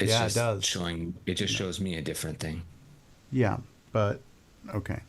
It's Yeah, it just does. showing, it just shows me a different thing. Yeah, but okay.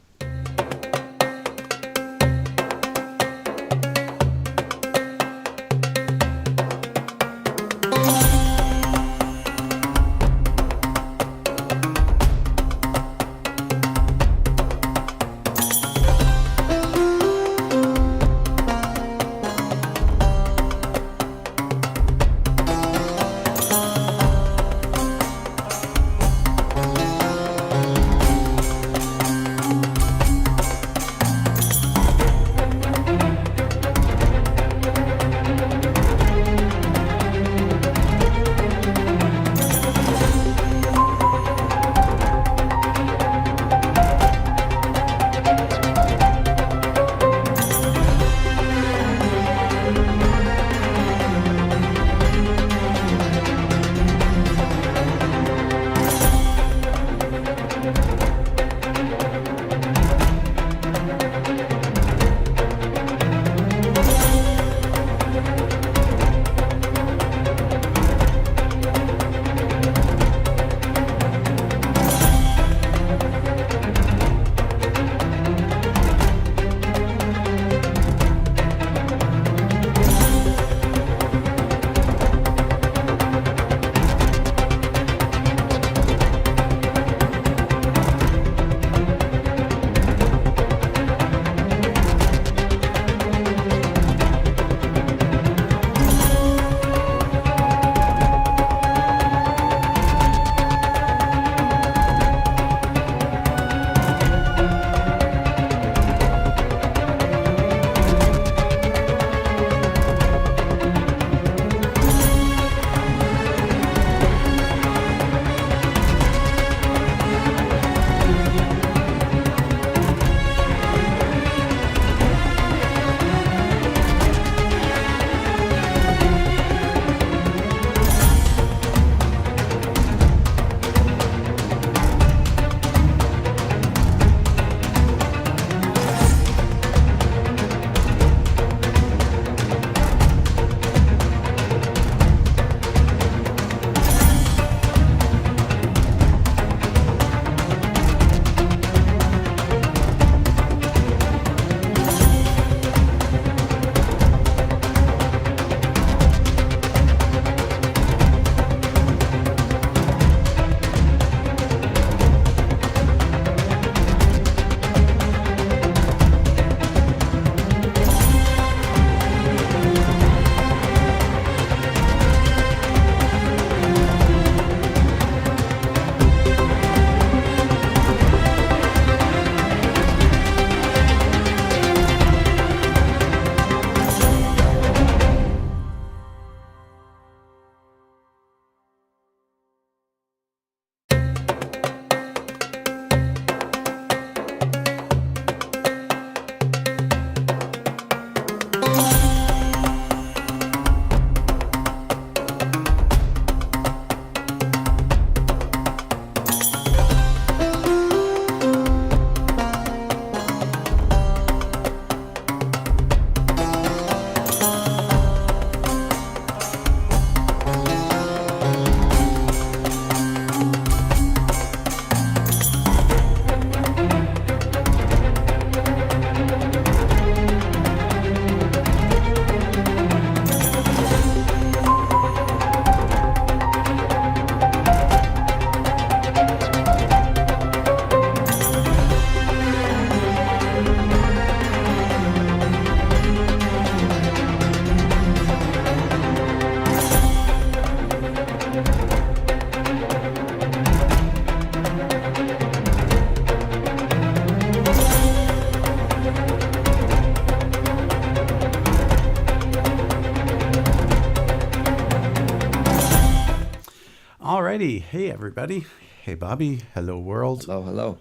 Alrighty. Hey, everybody. Hey, Bobby. Hello, world. Hello, hello.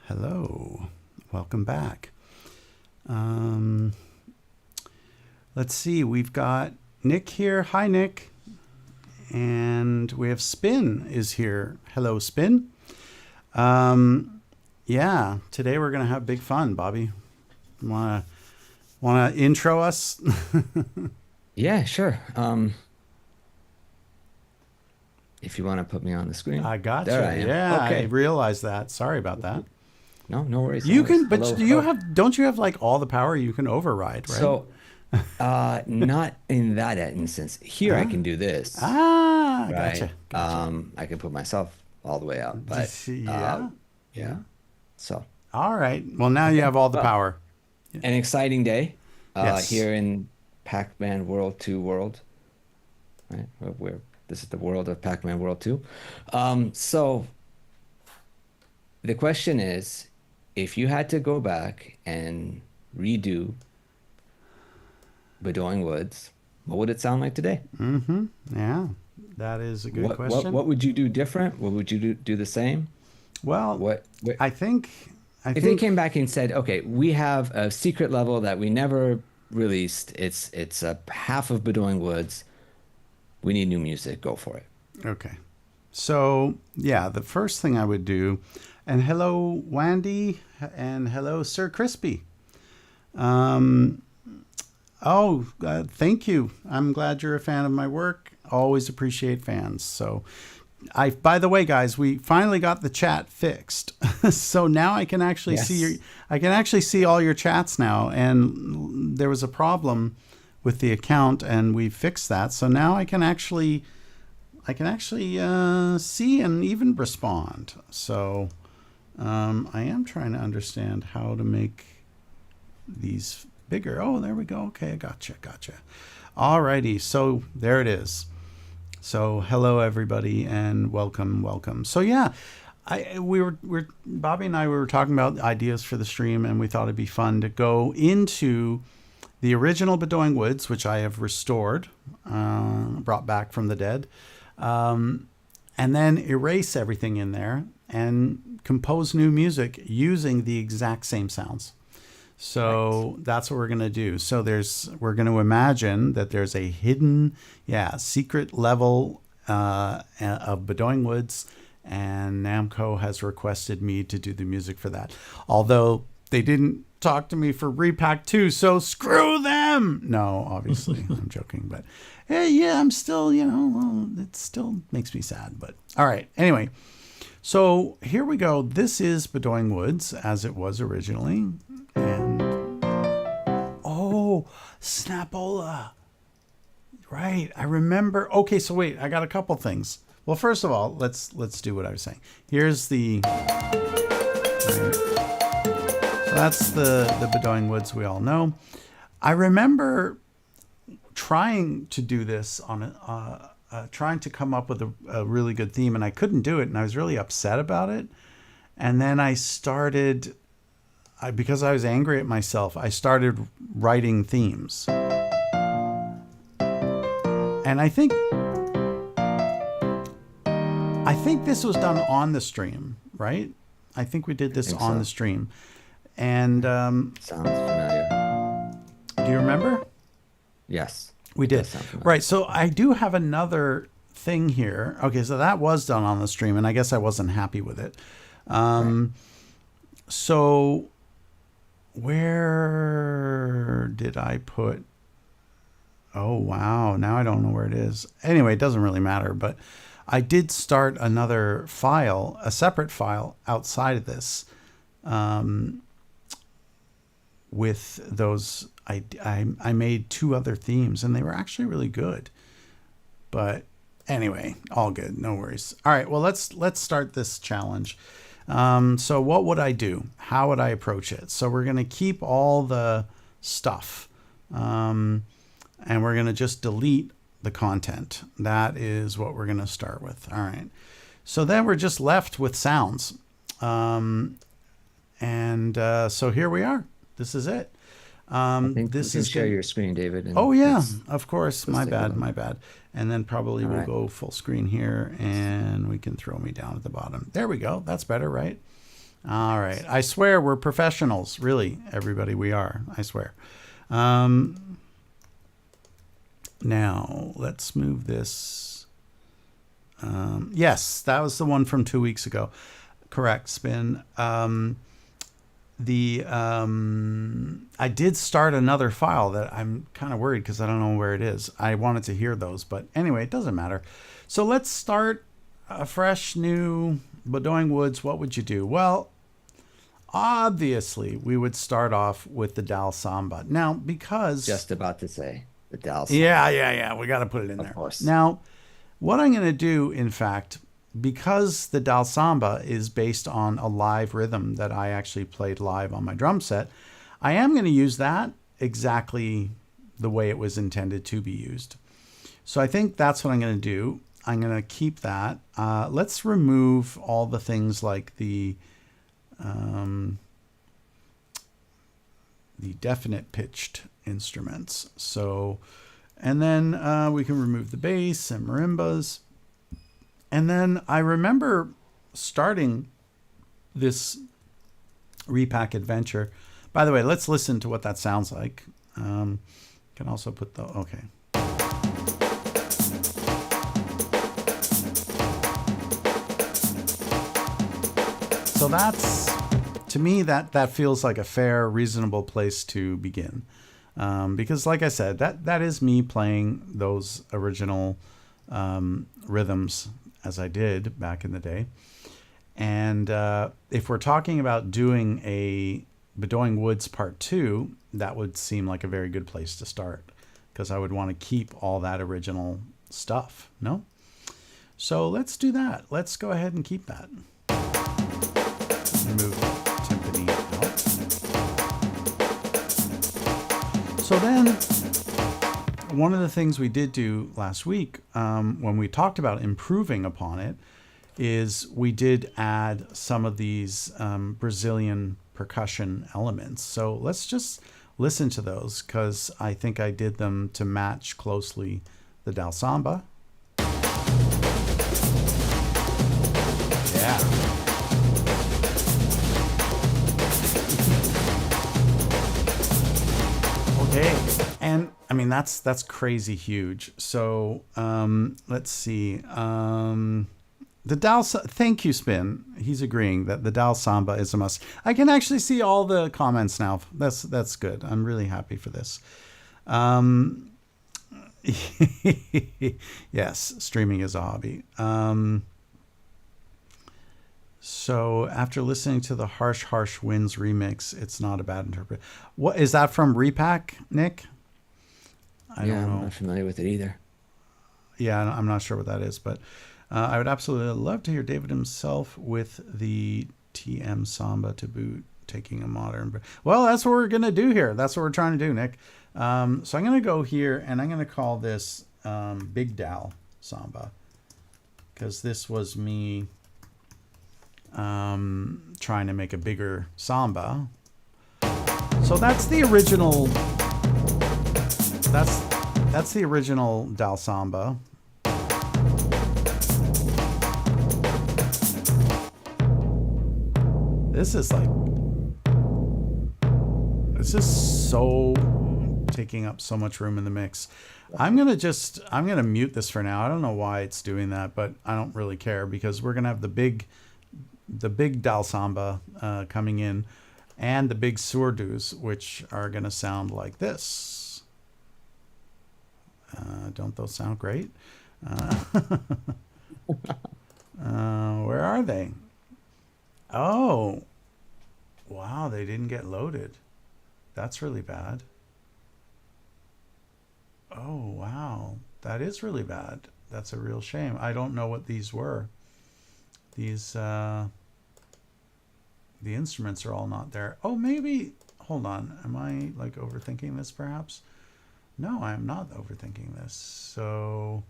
Hello. Welcome back. Um, let's see. We've got Nick here. Hi, Nick. And we have Spin is here. Hello, Spin. Yeah, today we're going to have big fun, Bobby. Want to intro us? Yeah, sure. if you want to put me on the screen. I got There you. I am. Yeah, I Okay. realized that. Sorry about that. No worries. No You worries. can, but Hello. do you Hello. have? Don't you have like all the power you can override, right? So, not in that instance. Here I Ah, can do this, gotcha, right? gotcha. I can put myself all the way out, but Yeah, yeah. yeah. So, All right. Well, now you okay. have all the Well, power. an exciting day Yes. here in Pac-Man World 2 world, right? This is the world of Pac-Man World 2. So the question is, if you had to go back and redo Bedouin Woods, what would it sound like today? Mm-hmm. Yeah, that is a good question. What would you do different? What would you do the same? Well, What I think, I if they think, came back and said, okay, we have a secret level that we never released. It's a half of Bedouin Woods. We need new music. Go for it. okay. So, yeah, the first thing I would do, and hello, Wandy, and hello, Sir Crispy. Um, thank you. I'm glad you're a fan of my work. Always appreciate fans. So, by the way, guys, we finally got the chat fixed. So now I can actually Yes. I can actually see all your chats now. And there was a problem with the account, and we fixed that. So now I can actually see and even respond. So I am trying to understand how to make these bigger. Oh, there we go. Okay, gotcha. Alrighty, so there it is. So hello everybody and welcome. So yeah, we're Bobby and I were talking about ideas for the stream, and we thought it'd be fun to go into the original Bedouin Woods, which I have restored, brought back from the dead, and then erase everything in there and compose new music using the exact same sounds. So that's what we're going to do. So we're going to imagine that there's a hidden, secret level of Bedouin Woods, and Namco has requested me to do the music for that. Although they didn't talk to me for Re-Pac 2, so screw them. No, obviously, I'm joking, but hey, yeah, I'm still, it still makes me sad, but all right. Anyway, so here we go. This is Bedouin Woods as it was originally. And Snapola. Right. I remember. Okay, so wait, I got a couple things. Well, first of all, let's do what I was saying. Here's the right. So that's the Bedouin Woods we all know. I remember trying to do this on trying to come up with a really good theme, and I couldn't do it, and I was really upset about it. And then I started because I was angry at myself, I started writing themes. And I think this was done on the stream, right? I think we did this on the stream. And Sounds familiar. do you remember? Yes. We did. Right. So I do have another thing here. Okay, so that was done on the stream, and I guess I wasn't happy with it. Right. So where did I put? Oh, wow. Now I don't know where it is. Anyway, it doesn't really matter, but I did start another file, a separate file outside of this, with those. I made two other themes, and they were actually really good. But anyway, all good. No worries. All right. Well, let's start this challenge. So what would I do? How would I approach it? So we're going to keep all the stuff, and we're going to just delete the content. That is what we're going to start with. All right. So then we're just left with sounds. So here we are. This is it. I think this you is can share your screen, David. Oh yeah, of course. My bad. And then probably we'll right. go full screen here, and we can throw me down at the bottom. There we go. That's better, right? All right. I swear we're professionals. Really, everybody, we are. I swear. Now let's move this. Yes, that was the one from 2 weeks ago. Correct, Spin. I did start another file that I'm kind of worried because I don't know where it is. I wanted to hear those, but anyway, it doesn't matter. So let's start a fresh new Bedouin Woods, what would you do? Well, obviously, we would start off with the Dal Samba. Now, because Just about to say the Dal yeah, Samba, yeah, yeah, we got to put it in of there. course. Now, what I'm going to do, in fact, because the Dal Samba is based on a live rhythm that I actually played live on my drum set, I am going to use that exactly the way it was intended to be used. So I think that's what I'm going to do. I'm going to keep that. Let's remove all the things like the definite pitched instruments. So, and then we can remove the bass and marimbas. And then I remember starting this Re-Pac adventure. By the way, let's listen to what that sounds like. Can also put the, okay. So that's, to me, that feels like a fair, reasonable place to begin. Because like I said, that is me playing those original rhythms as I did back in the day. And if we're talking about doing a Bedouin Woods Part 2, that would seem like a very good place to start, because I would want to keep all that original stuff, no? So let's do that. Let's go ahead and keep that. Move timpani out. So then, one of the things we did do last week, when we talked about improving upon it, is we did add some of these Brazilian percussion elements. So let's just listen to those, because I think I did them to match closely the Dal Samba. Yeah. Okay, and I mean that's crazy huge. So let's see. The Dal. Thank you, Spin. He's agreeing that the Dal Samba is a must. I can actually see all the comments now. That's good. I'm really happy for this. Yes, streaming is a hobby. So after listening to the Harsh Winds remix, it's not a bad interpretation. What is that from Re-Pac, Nick? I don't know. I'm not familiar with it either. Yeah, I'm not sure what that is, but I would absolutely love to hear David himself with the TM Samba to boot, taking a modern. Well, that's what we're gonna do here. That's what we're trying to do, Nick. So I'm gonna go here and I'm gonna call this Big Dal Samba, because this was me trying to make a bigger samba. So that's the original. That's the original Dal Samba. This is so taking up so much room in the mix. I'm gonna mute this for now. I don't know why it's doing that, but I don't really care, because we're gonna have the big Dal Samba coming in, and the big Surdus, which are gonna sound like this. Don't those sound great? Where are they? Oh, wow, they didn't get loaded. That's really bad. Oh, wow, that is really bad. That's a real shame. I don't know what these were. These, the instruments are all not there. Oh, maybe, hold on. Am I like overthinking this perhaps? No, I am not overthinking this. So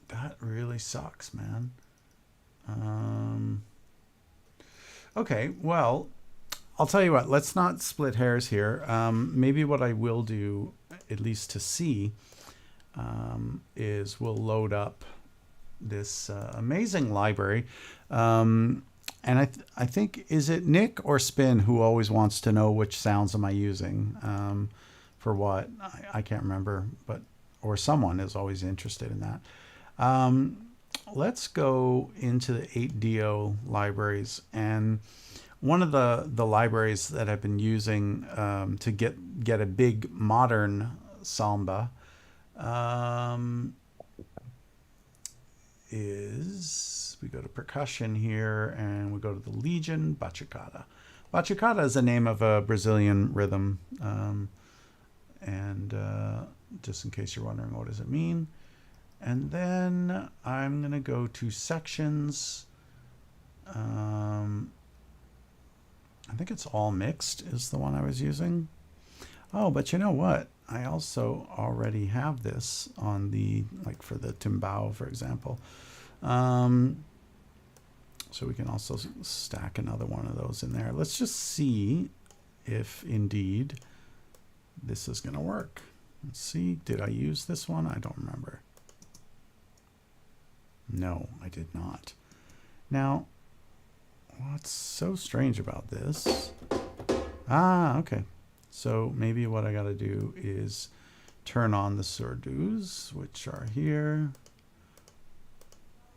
that really sucks, man. Okay, well, I'll tell you what, let's not split hairs here. Maybe what I will do, at least to see, is we'll load up this amazing library. And I think, is it Nick or Spin who always wants to know which sounds am I using for what? I can't remember, but, or someone is always interested in that. Let's go into the 8DO libraries, and one of the libraries that I've been using to get a big modern samba we go to percussion here, and we go to the Legion Bachacada. Bachacada is the name of a Brazilian rhythm, and just in case you're wondering what does it mean. And then I'm going to go to sections. I think it's all mixed is the one I was using. Oh, but you know what? I also already have this on the, like for the timbal, for example. So we can also stack another one of those in there. Let's just see if indeed this is going to work. Let's see. Did I use this one? I don't remember. No, I did not. Now, what's so strange about this? Ah, okay. So maybe what I got to do is turn on the surdus, which are here.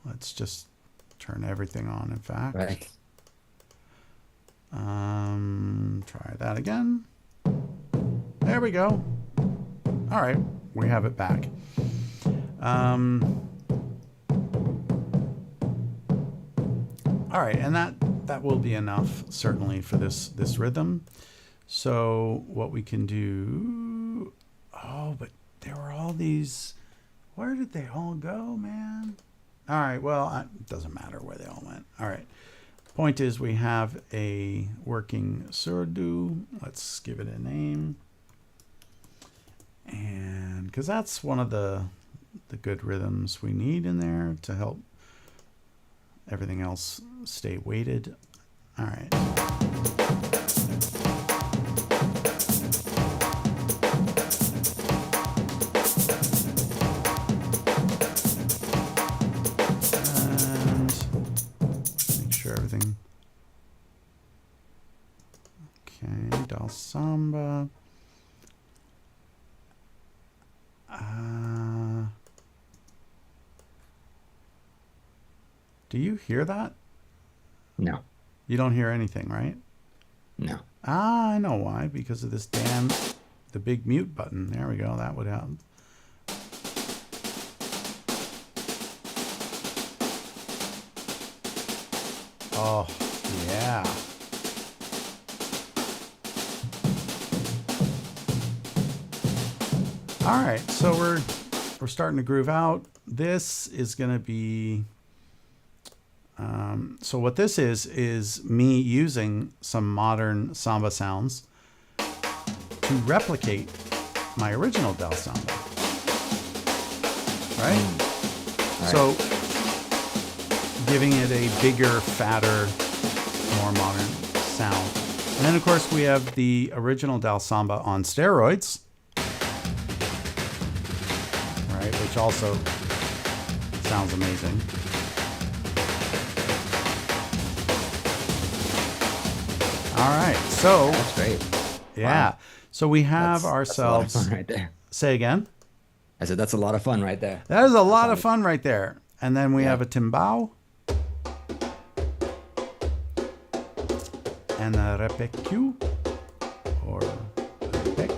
Let's just turn everything on, in fact. Right. Try that again. There we go. All right, we have it back. All right, and that will be enough, certainly, for this rhythm. So what we can do... Oh, but there were all these... Where did they all go, man? All right, well, it doesn't matter where they all went. All right. Point is we have a working surdu. Let's give it a name. And because that's one of the good rhythms we need in there to help everything else stay weighted. All right. Everything. Okay, Dal Samba. Do you hear that? No. You don't hear anything, right? No. Ah, I know why. Because of this damn, the big mute button. There we go. That would help. Oh, yeah. All right, so we're starting to groove out. This is going to be... so what this is me using some modern samba sounds to replicate my original Del Samba. Right? So giving it a bigger, fatter, more modern sound. And then, of course, we have the original Dal Samba on steroids, right, which also sounds amazing. All right, so That's great. yeah, Wow. so we have That's ourselves. a lot of fun right there. Say again. I said that's a lot of fun right there. That is a lot of fun right there. And then we have a timbal. And a Re-Pac or Re-Pac,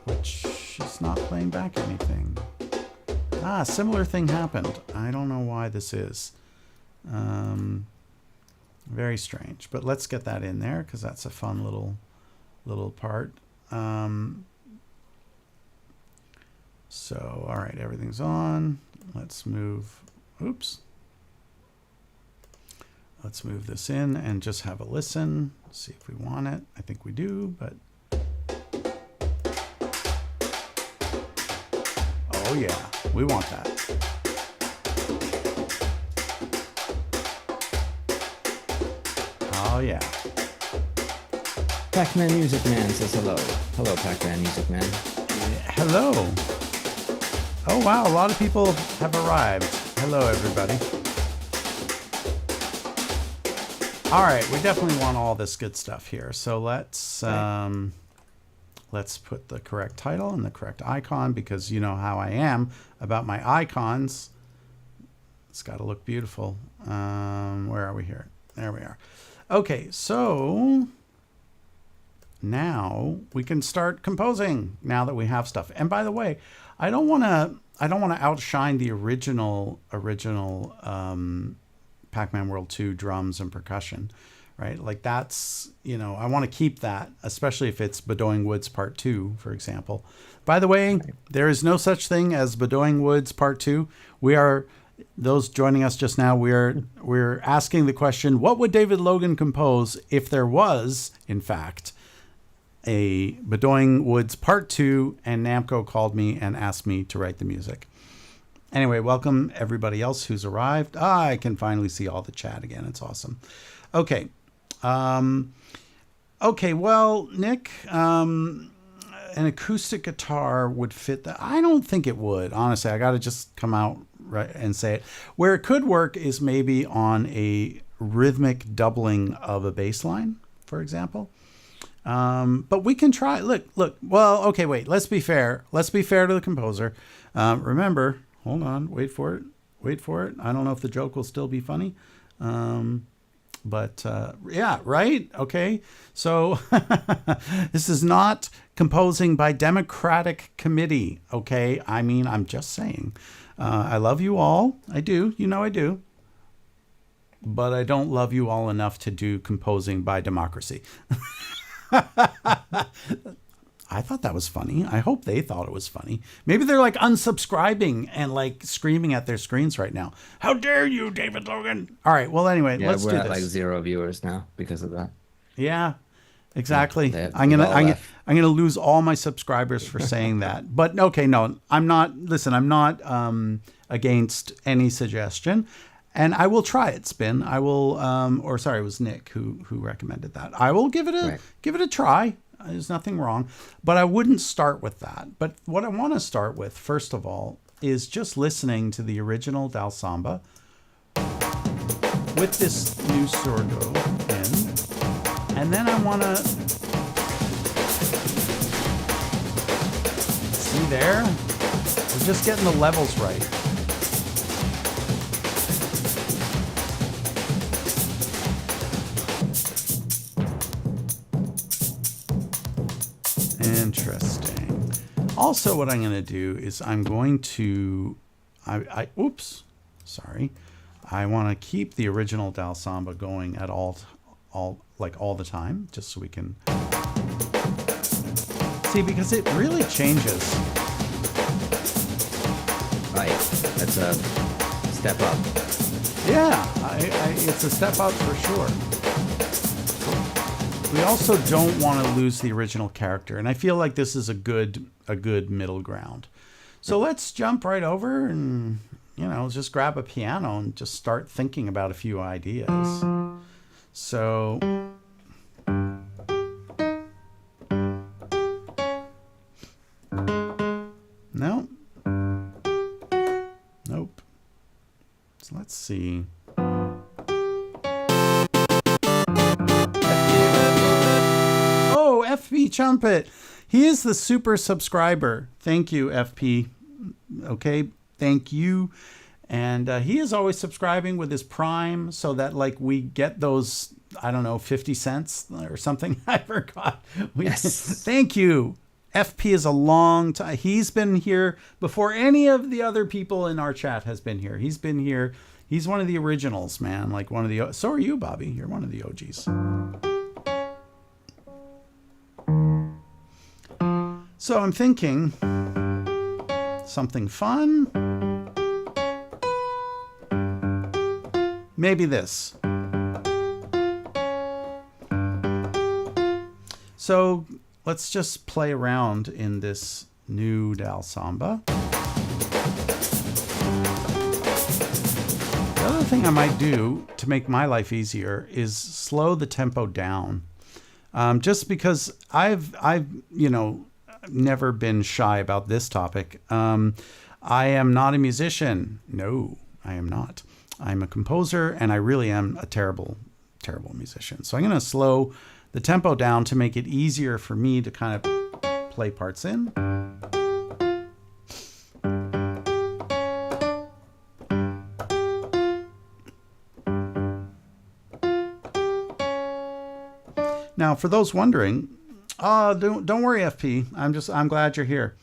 which is not playing back anything. Ah, similar thing happened. I don't know why this is. Very strange, but let's get that in there because that's a fun little part. So, all right, everything's on. Let's move. Oops. Let's move this in and just have a listen. See if we want it. I think we do, but... Oh yeah, we want that. Oh yeah. Pac-Man Music Man says hello. Hello, Pac-Man Music Man. Hello. Oh wow, a lot of people have arrived. Hello, everybody. All right, we definitely want all this good stuff here. So let's put the correct title and the correct icon because you know how I am about my icons. It's got to look beautiful. Where are we here? There we are. Okay, so now we can start composing now that we have stuff. And by the way, I don't want to outshine the original Pac-Man World 2 drums and percussion, right? Like that's, I want to keep that, especially if it's Bedouin Woods Part 2, for example. By the way, there is no such thing as Bedouin Woods Part 2. We are, those joining us just now, we're asking the question, what would David Logan compose if there was, in fact, a Bedouin Woods Part 2 and Namco called me and asked me to write the music? Anyway, welcome everybody else who's arrived. I can finally see all the chat again. It's awesome. Okay. Okay, well, Nick, an acoustic guitar would fit that. I don't think it would. Honestly, I got to just come out right and say it. Where it could work is maybe on a rhythmic doubling of a bass line, for example. But we can try. Look. Well, okay, wait. Let's be fair. Let's be fair to the composer. Remember, hold on. Wait for it. I don't know if the joke will still be funny. But yeah, right? Okay. So this is not composing by democratic committee. Okay. I mean, I'm just saying. I love you all. I do. I do. But I don't love you all enough to do composing by democracy. I thought that was funny. I hope they thought it was funny. Maybe they're like unsubscribing and like screaming at their screens right now. How dare you, David Logan? All right. Well, anyway, let's do this. We're at like 0 viewers now because of that. Yeah, exactly. I'm gonna lose all my subscribers for saying that. But okay, no, I'm not. Listen, I'm not against any suggestion. And I will try it, Spin. I will, or sorry, it was Nick who recommended that. I will give it a try. There's nothing wrong, but I wouldn't start with that. But what I want to start with, first of all, is just listening to the original Dal Samba with this new Sordo in, and then I want to see there. We're just getting the levels right. Interesting. Also, what I'm going to do is I'm going to, oops, sorry. I want to keep the original Dal Samba going at all the time, just so we can see, because it really changes. Right. That's a step up. Yeah, it's a step up for sure. We also don't want to lose the original character, and I feel like this is a good middle ground. So let's jump right over and just grab a piano and just start thinking about a few ideas. So no, nope. So let's see. FP Chumpet. He is the super subscriber. Thank you, FP. Okay, thank you. And he is always subscribing with his Prime so that like we get those, I don't know, 50 cents or something. I forgot. Yes. Thank you. FP is a long time. He's been here before any of the other people in our chat has been here. He's been here. He's one of the originals, man. Like one of the, so are you, Bobby. You're one of the OGs. So I'm thinking something fun. Maybe this. So let's just play around in this new Dal Samba. The other thing I might do to make my life easier is slow the tempo down. Just because I've never been shy about this topic. I am not a musician. No, I am not. I'm a composer, and I really am a terrible musician. So I'm going to slow the tempo down to make it easier for me to kind of play parts in. Now, for those wondering, don't worry, FP. I'm glad you're here.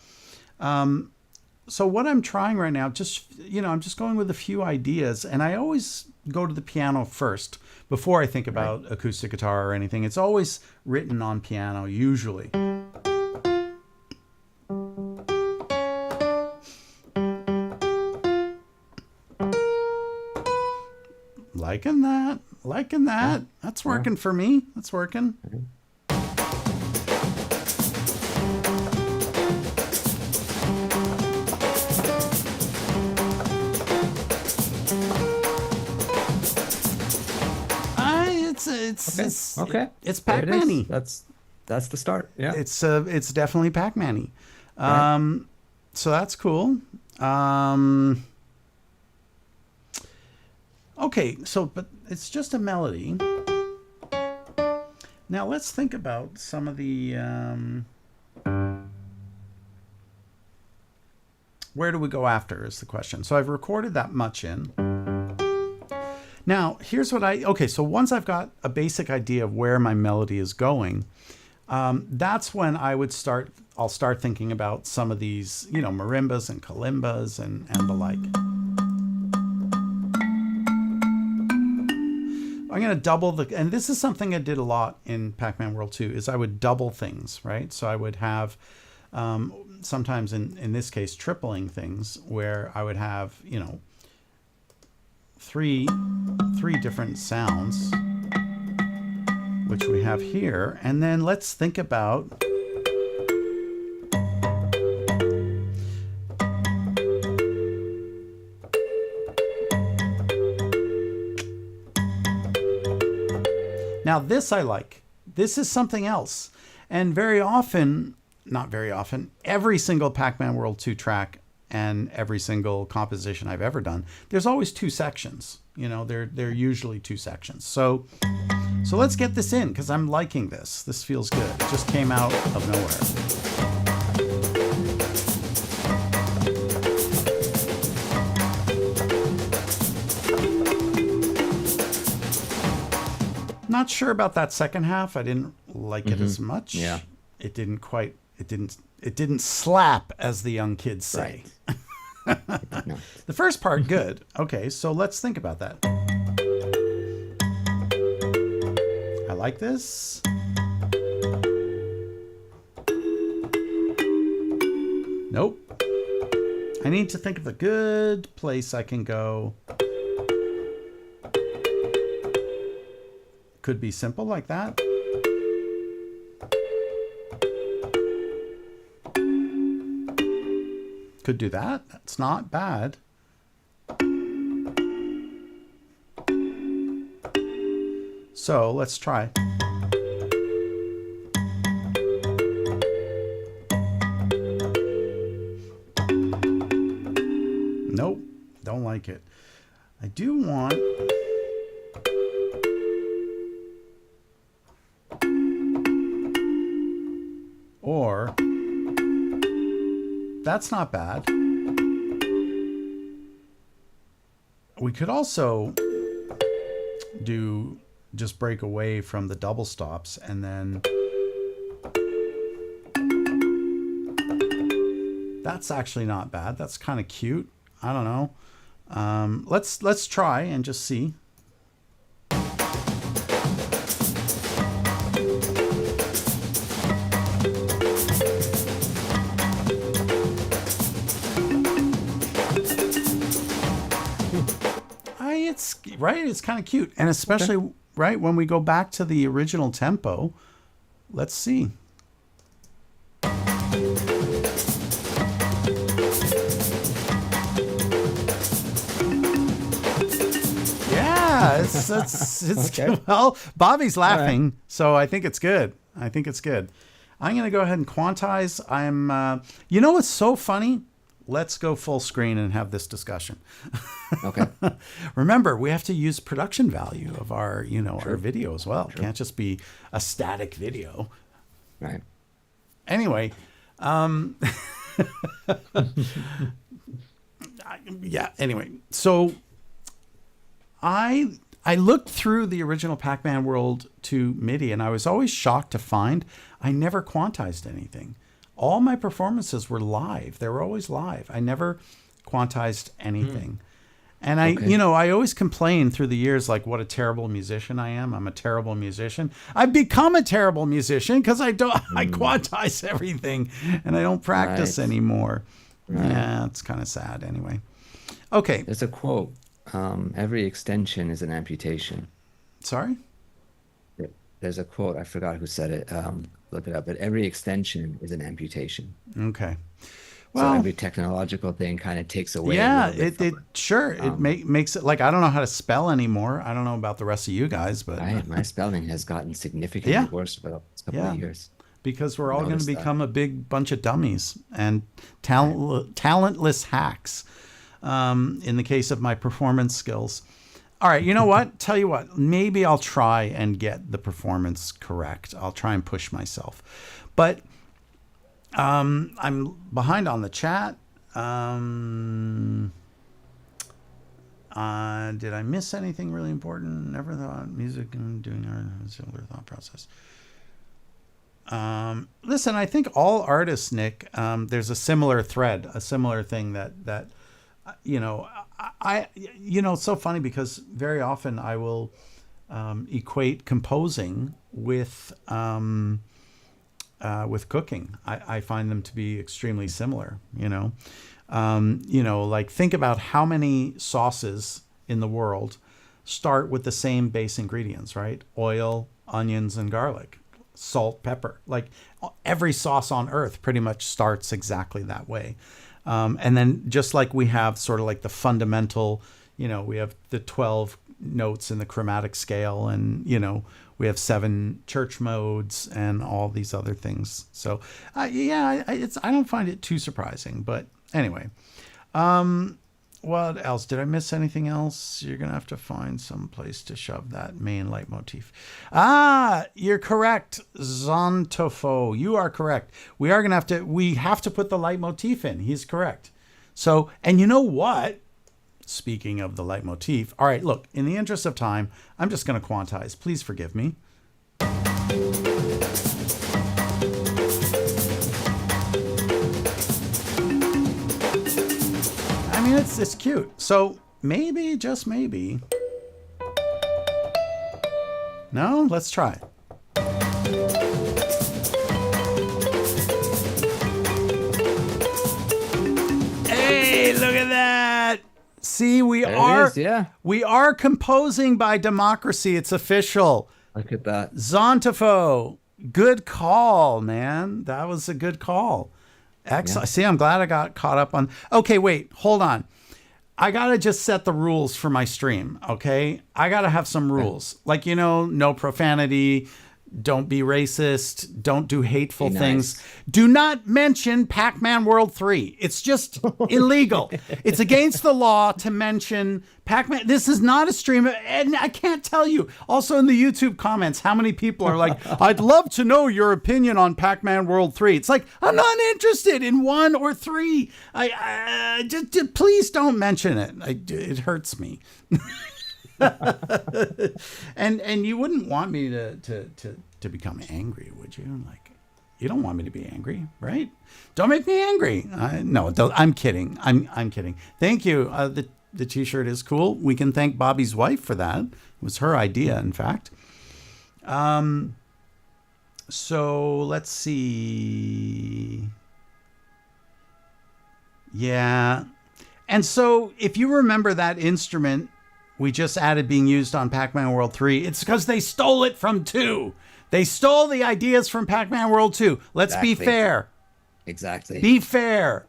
so what I'm trying right now, I'm just going with a few ideas, and I always go to the piano first before I think Right. about acoustic guitar or anything. It's always written on piano, usually. Liking that. Liking Yeah. that. That's Yeah. working for me. That's working. Okay. Okay. It's There it is. Pac-Man-y. That's the start. Yeah. It's definitely Pac-Man-y. Right. So that's cool. Okay, so but it's just a melody. Now let's think about some of the. Where do we go after is the question. So I've recorded that much in. Now here's what okay. So once I've got a basic idea of where my melody is going, that's when I'll start thinking about some of these, marimbas and kalimbas and the like. I'm going to double and this is something I did a lot in Pac-Man World 2, is I would double things, right? So I would have, sometimes in this case, tripling things where I would have, three different sounds, which we have here. And then let's think about now this I like. This is something else. And very often, not very often, every single Pac-Man World 2 track and every single composition I've ever done, there's always two sections. They're usually two sections. So let's get this in, because I'm liking this. This feels good. It just came out of nowhere. Not sure about that second half. I didn't like it as much. Yeah. It didn't slap, as the young kids say. Right. No. The first part, good. Okay, so let's think about that. I like this. Nope. I need to think of a good place I can go. Could be simple like that. Could do that. That's not bad. So let's try. Nope, don't like it. I do want... Or, that's not bad. We could also just break away from the double stops and then that's actually not bad. That's kind of cute. I don't know. Let's try and just see. It's right. It's kind of cute, and especially right when we go back to the original tempo. Let's see. Yeah, it's Okay. well. Bobby's laughing, so I think it's good. I think it's good. I'm gonna go ahead and quantize. You know what's so funny? Let's go full screen and have this discussion. Okay. Remember, we have to use production value of our, our video as well. It can't just be a static video. Right. Anyway, yeah. Anyway, so I looked through the original Pac-Man World 2 MIDI, and I was always shocked to find I never quantized anything. all my performances were live. They were always live. I never quantized anything. And Okay. I always complain through the years, like, what a terrible musician I am. I'm a terrible musician. I've become a terrible musician because I quantize everything and I don't practice Right. anymore. Right. Yeah, it's kind of sad anyway. Okay. There's a quote. Every extension is an amputation. Sorry. There's a quote. I forgot who said it. Look it up. But every extension is an amputation. Okay. So Well, every technological thing kind of takes away a yeah, little bit it from it. sure it Um, makes it like I don't know how to spell anymore. I don't know about the rest of you guys, but my spelling has gotten significantly yeah, worse for the last couple of yeah, years. because we're all going to Notice that. become a big bunch of dummies and Right. talentless hacks. In the case of my performance skills. All right, you know what? Tell you what, maybe I'll try and get the performance correct. I'll try and push myself, but I'm behind on the chat. Did I miss anything really important? Never thought music and doing art has a similar thought process. Listen, I think all artists, Nick, there's a similar thread, a similar thing that you know, it's so funny because very often I will equate composing with cooking. I find them to be extremely similar. Like think about how many sauces in the world start with the same base ingredients, right? Oil, onions, and garlic, salt, pepper. Like every sauce on earth pretty much starts exactly that way. And then just like we have sort of like the fundamental, we have the 12 notes in the chromatic scale and, we have 7 church modes and all these other things. So, I don't find it too surprising. But anyway, what else? Did I miss anything else? You're going to have to find some place to shove that main leitmotif. You're correct, Zontofo. You are correct. We have to put the leitmotif in. He's correct. So, and you know what? Speaking of the leitmotif, all right, look, in the interest of time, I'm just going to quantize. Please forgive me. I mean, it's cute. So maybe, just maybe. No, let's try. Hey, look at that. See, There it is. Yeah. we are composing by democracy. It's official. Look at that. Zontofo, good call, man. That was a good call. Yeah. Excellent. See, I'm glad I got caught up on. Okay, wait, hold on. I gotta just set the rules for my stream. Okay, I gotta have some Okay. rules, like no profanity. Don't be racist. Don't do hateful Be things. nice. Do not mention Pac-Man World 3. It's just illegal. It's against the law to mention Pac-Man. This is not a stream. And I can't tell you. Also in the YouTube comments, how many people are like, I'd love to know your opinion on Pac-Man World 3. It's like, I'm not interested in 1 or 3. Just please don't mention it. It hurts me. and you wouldn't want me to become angry, would you? Like, you don't want me to be angry, right? Don't make me angry. No, don't, I'm kidding. I'm kidding. Thank you. The t-shirt is cool. We can thank Bobby's wife for that. It was her idea, in fact. So let's see. Yeah. And so if you remember that instrument we just added being used on Pac-Man World 3, it's because they stole it from 2. They stole the ideas from Pac-Man World 2. Let's be Exactly. fair. Exactly. Be fair.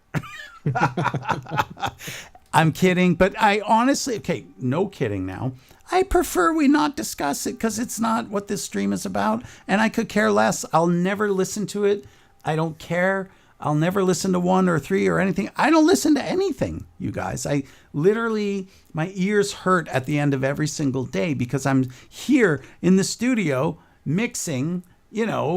I'm kidding, but I honestly, okay, no kidding now. I prefer we not discuss it because it's not what this stream is about, and I could care less. I'll never listen to it. I don't care. I'll never listen to 1 or 3 or anything. I don't listen to anything, you guys. I literally, my ears hurt at the end of every single day because I'm here in the studio mixing,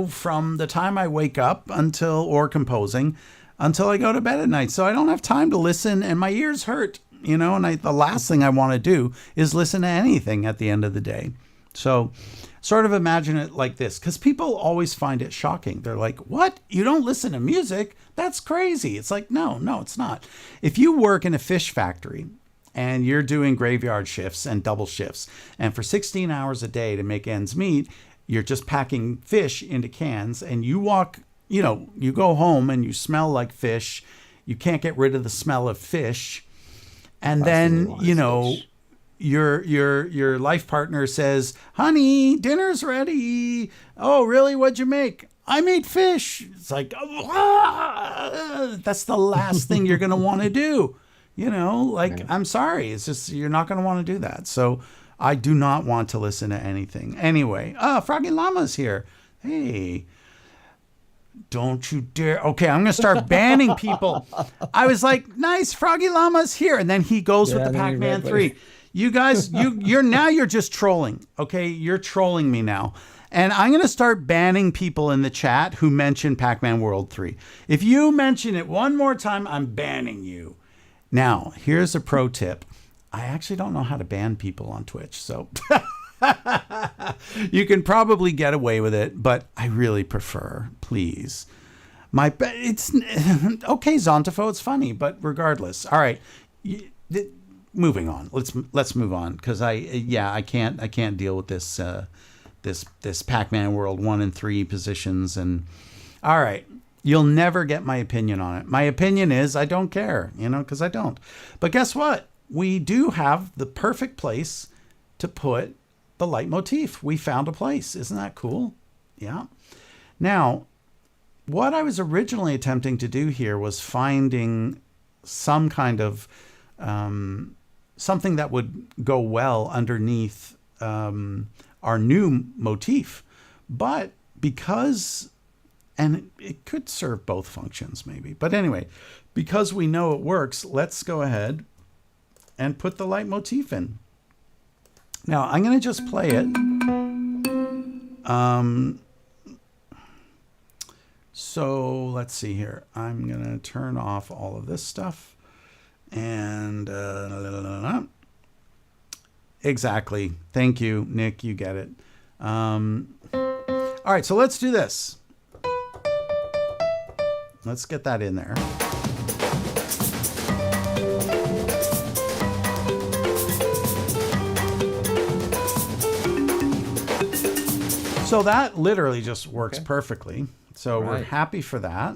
from the time I wake up or composing until I go to bed at night. So I don't have time to listen and my ears hurt, and the last thing I want to do is listen to anything at the end of the day. So sort of imagine it like this, because people always find it shocking. They're like, what? You don't listen to music? That's crazy. It's like, no, it's not. If you work in a fish factory and you're doing graveyard shifts and double shifts, and for 16 hours a day to make ends meet, you're just packing fish into cans, and you walk, you go home and you smell like fish. You can't get rid of the smell of fish. And then, Fish. your life partner says, honey, dinner's ready. Oh, really? What'd you make? I made fish. It's like, that's the last thing you're going to want to do. Right. I'm sorry. It's just, you're not going to want to do that. So I do not want to listen to anything. Anyway, Froggy Llama's here. Hey, don't you dare. Okay, I'm going to start banning people. I was like, nice, Froggy Llama's here. And then he goes with the Pac-Man 3. You guys, you're just trolling. Okay, you're trolling me now. And I'm going to start banning people in the chat who mention Pac-Man World 3. If you mention it one more time, I'm banning you. Now, here's a pro tip. I actually don't know how to ban people on Twitch, so you can probably get away with it, but I really prefer, please. It's okay, Zontafo, it's funny, but regardless. All right. Moving on. Let's move on, because I can't deal with this this Pac-Man World 1 and 3 positions. And all right, you'll never get my opinion on it. My opinion is I don't care, because I don't. But guess what? We do have the perfect place to put the leitmotif. We found a place. Isn't that cool? Yeah. Now, what I was originally attempting to do here was finding some kind of something that would go well underneath our new motif. But because, and it could serve both functions maybe, but anyway, because we know it works, let's go ahead and put the leitmotif in. Now I'm going to just play it. So let's see here. I'm going to turn off all of this stuff. And exactly. Thank you, Nick. You get it. All right, so let's do this. Let's get that in there. So that literally just works perfectly. So we're happy for that.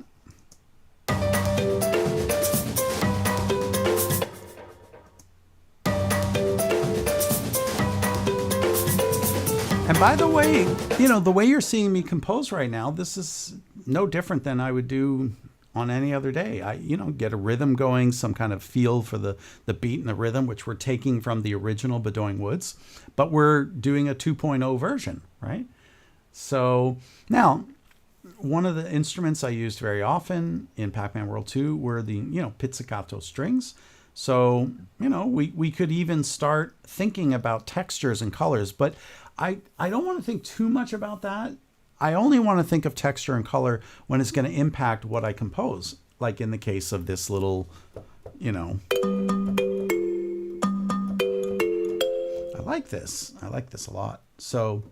And by the way, the way you're seeing me compose right now, this is no different than I would do on any other day. I, get a rhythm going, some kind of feel for the beat and the rhythm, which we're taking from the original Bedoing Woods, but we're doing a 2.0 version, right? So now, one of the instruments I used very often in Pac-Man World 2 were the, pizzicato strings. So, we could even start thinking about textures and colors, but I don't want to think too much about that. I only want to think of texture and color when it's going to impact what I compose, like in the case of this little, I like this. I like this a lot. So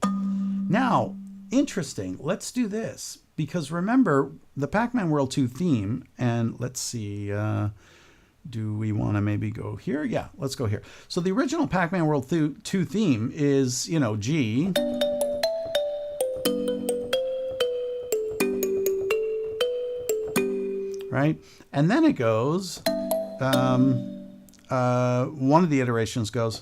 now, interesting. Let's do this, because remember the Pac-Man World 2 theme, and let's see, do we want to maybe go here? Yeah, let's go here. So the original Pac-Man World 2 theme is, G, right? And then it goes, one of the iterations goes,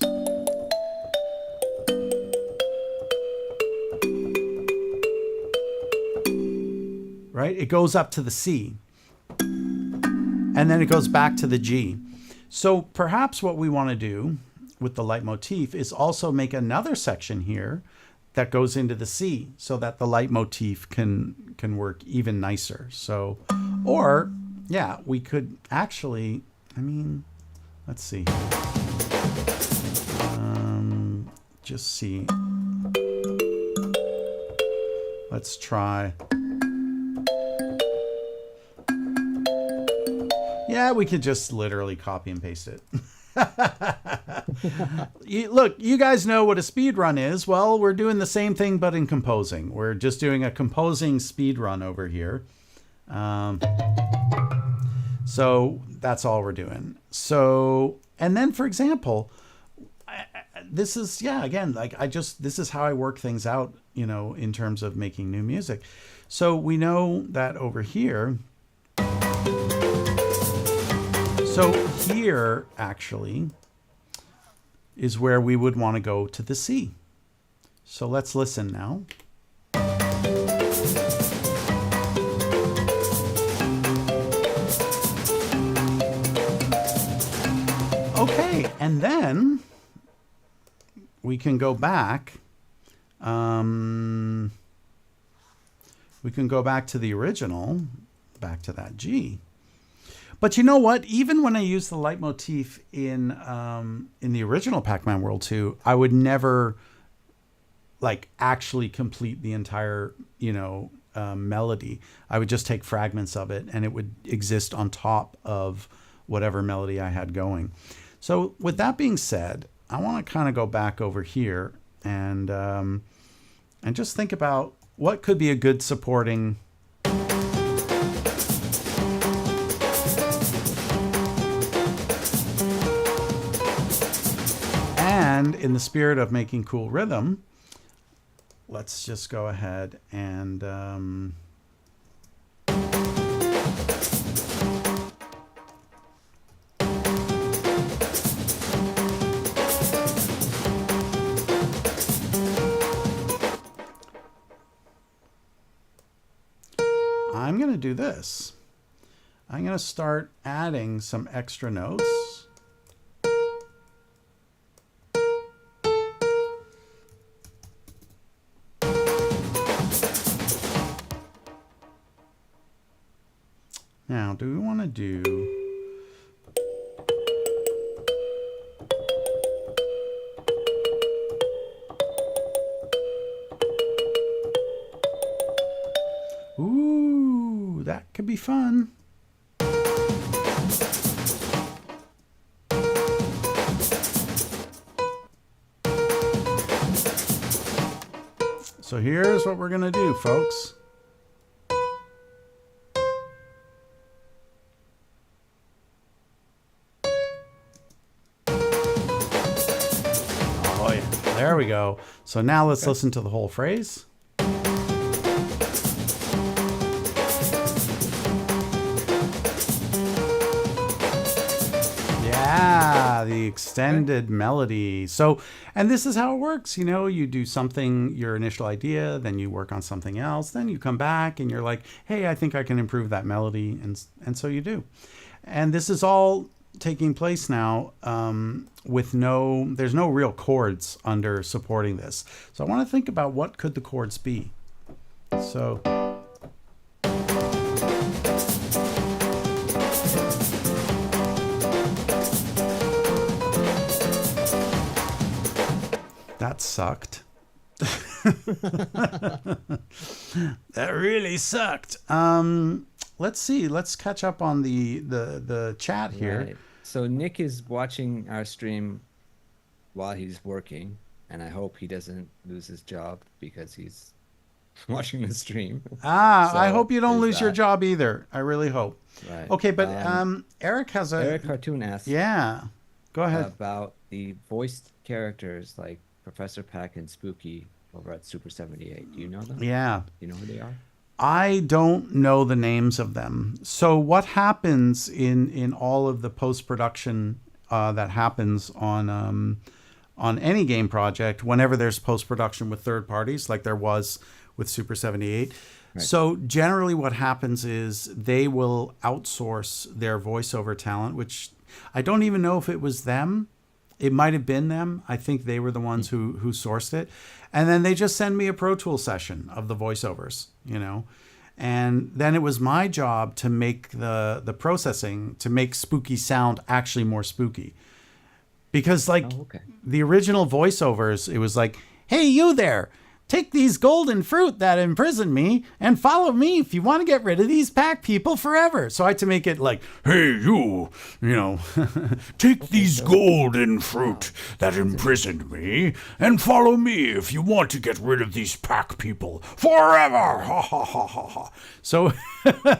right? It goes up to the C, and then it goes back to the G. So perhaps what we want to do with the leitmotif is also make another section here that goes into the C, so that the leitmotif can work even nicer. So, or yeah, we could actually, let's see. Just see. Let's try. Yeah, we could just literally copy and paste it. Look, you guys know what a speed run is. Well, we're doing the same thing, but in composing. We're just doing a composing speed run over here. So that's all we're doing. So, and then for example, this is, yeah, again, like this is how I work things out, in terms of making new music. So we know that over here, so here actually is where we would want to go to the C. So let's listen now. Okay, and then we can go back. We can go back to the original, back to that G. But you know what? Even when I use the leitmotif in the original Pac-Man World 2, I would never like actually complete the entire melody. I would just take fragments of it, and it would exist on top of whatever melody I had going. So with that being said, I want to kind of go back over here and just think about what could be a good supporting. And in the spirit of making cool rhythm, let's just go ahead and I'm going to do this. I'm going to start adding some extra notes. Now, do we want to do... Ooh, that could be fun. So here's what we're going to do, folks. Oh, yeah. There we go. So now let's listen to the whole phrase. Yeah, the extended melody. So, and this is how it works. You do something, your initial idea, then you work on something else, then you come back and you're like, hey, I think I can improve that melody. And so you do. And this is all taking place now with there's no real chords under supporting this. So I want to think about what could the chords be. So... That sucked. That really sucked. Let's see. Let's catch up on the chat here. Right. So Nick is watching our stream while he's working, and I hope he doesn't lose his job because he's watching the stream. Ah, So I hope you don't there's lose your that. job either. I really hope. Right. Okay, but Eric has a... Eric Cartoon asked Yeah. Go ahead. about the voiced characters like Professor Pac and Spooky over at Super 78. Do you know them? Yeah. Do you know who they are? I don't know the names of them. So what happens in all of the post-production that happens on any game project, whenever there's post-production with third parties, like there was with Super 78. Right. So generally what happens is they will outsource their voiceover talent, which I don't even know if it was them. It might have been them. I think they were the ones who sourced it. And then they just send me a Pro Tool session of the voiceovers, And then it was my job to make the processing, to make spooky sound actually more spooky. Because the original voiceovers, it was like, hey, you there, Take these golden fruit that imprison me and follow me if you want to get rid of these pack people forever. So I had to make it like, hey, you know, take these golden fruit that imprisoned me and follow me if you want to get rid of these pack people forever. Ha ha ha ha ha. So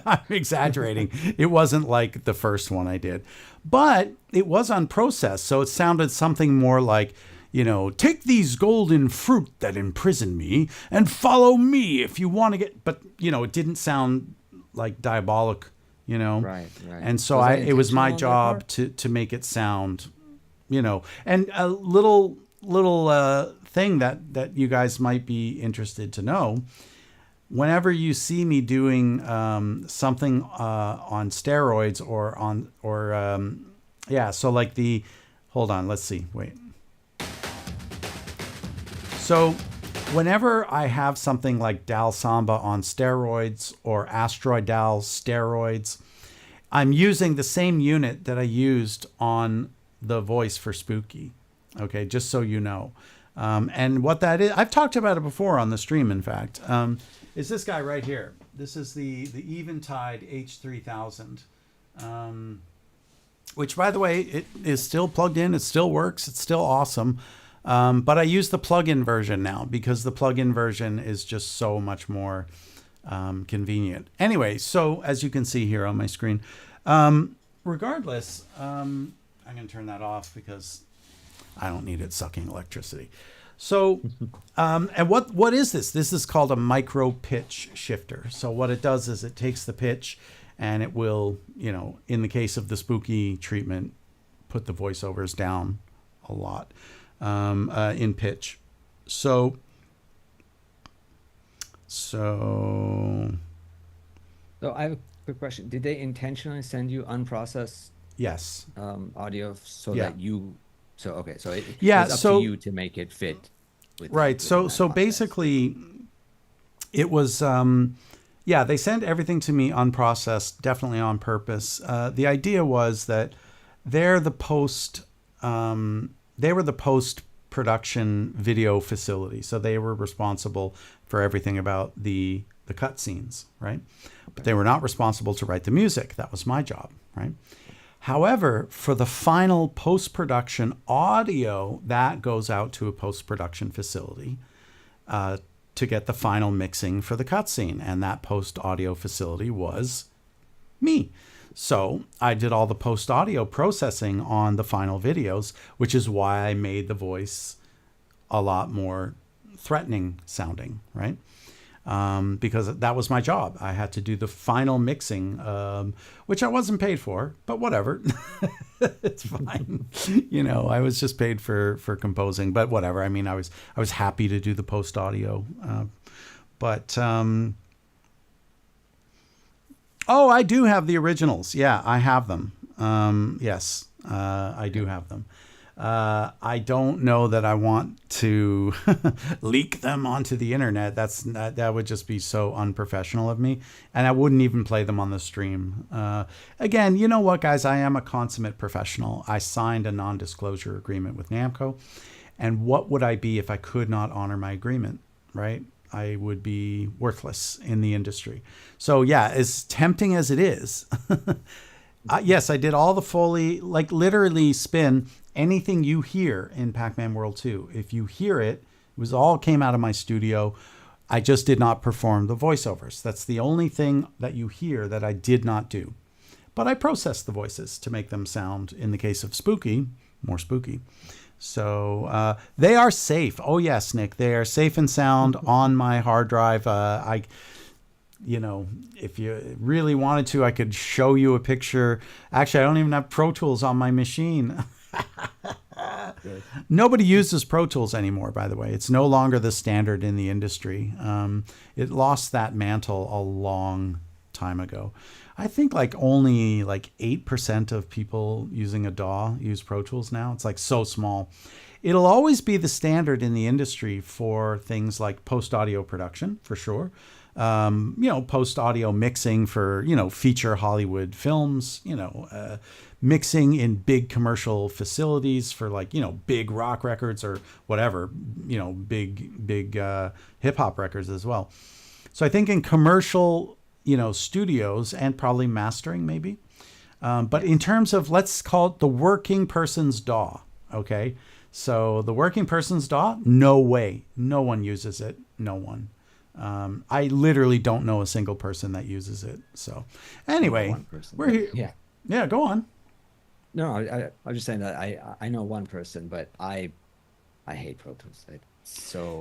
I'm exaggerating. It wasn't like the first one I did, but it was unprocessed. So it sounded something more like, you know, take these golden fruit that imprison me and follow me if you want to get, but you know, it didn't sound like diabolic, you know? Right. And so it was my job to make it sound, you know, and a little thing that you guys might be interested to know. Whenever you see me doing something on steroids so like hold on, let's see, wait. So whenever I have something like Dal Samba on steroids or Asteroid Dal steroids, I'm using the same unit that I used on the voice for Spooky. Okay, just so you know. And what that is, I've talked about it before on the stream, in fact, is this guy right here. This is the Eventide H3000, which, by the way, it is still plugged in. It still works. It's still awesome. But I use the plug-in version now because the plug-in version is just so much more convenient. Anyway, so as you can see here on my screen, regardless, I'm going to turn that off because I don't need it sucking electricity. So, and what is this? This is called a micro pitch shifter. So what it does is it takes the pitch and it will, you know, in the case of the Spooky treatment, put the voiceovers down a lot. In pitch. So I have a quick question. Did they intentionally send you unprocessed yes. Audio so Yeah. that you so okay, so it's up to you to make it fit with right. So basically it was they sent everything to me unprocessed, definitely on purpose. The idea was that they were the post-production video facility. So they were responsible for everything about the cut scenes, right? But they were not responsible to write the music. That was my job, right? However, for the final post-production audio, that goes out to a post-production facility to get the final mixing for the cutscene. And that post-audio facility was me. So I did all the post-audio processing on the final videos, which is why I made the voice a lot more threatening sounding, right? Because that was my job. I had to do the final mixing, which I wasn't paid for, but whatever. It's fine. You know, I was just paid for composing, but whatever. I mean, I was happy to do the post-audio. Oh, I do have the originals. Yeah, I have them. Yes, I do have them. I don't know that I want to leak them onto the internet. That would just be so unprofessional of me. And I wouldn't even play them on the stream. Again, you know what, guys? I am a consummate professional. I signed a non-disclosure agreement with Namco. And what would I be if I could not honor my agreement, right? I would be worthless in the industry. So yeah, as tempting as it is, yes, I did all the Foley, like literally spin anything you hear in Pac-Man World 2. If you hear it, it all came out of my studio. I just did not perform the voiceovers. That's the only thing that you hear that I did not do. But I processed the voices to make them sound, in the case of Spooky, more spooky. So they are safe. Oh yes, Nick, they are safe and sound on my hard drive. If you really wanted to, I could show you a picture. Actually, I don't even have Pro Tools on my machine. Nobody uses Pro Tools anymore, by the way. It's no longer the standard in the industry. It lost that mantle a long time ago. I think only 8% of people using a DAW use Pro Tools now. It's so small. It'll always be the standard in the industry for things like post-audio production, for sure. post audio mixing for, feature Hollywood films, mixing in big commercial facilities for like, big rock records or whatever, big hip hop records as well. So I think in commercial, studios and probably mastering maybe. But in terms of, let's call it the working person's DAW. Okay. So the working person's DAW, no way. No one uses it. No one. I literally don't know a single person that uses it. So anyway, One person, we're here. yeah. Yeah, go on. No, I was just saying that I know one person, but I hate Pro Tools.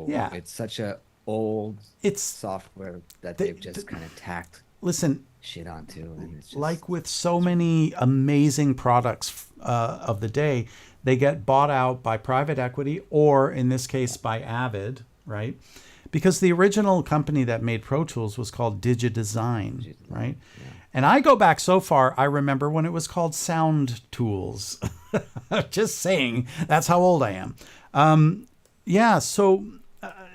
Yeah. It's such a old It's software that the, they've just kind of tacked listen, shit onto, and it's just like with so many amazing products of the day, they get bought out by private equity or in this case by Avid, right? Because the original company that made Pro Tools was called DigiDesign, right? Yeah. And I go back so far, I remember when it was called Sound Tools. Just saying, that's how old I am. So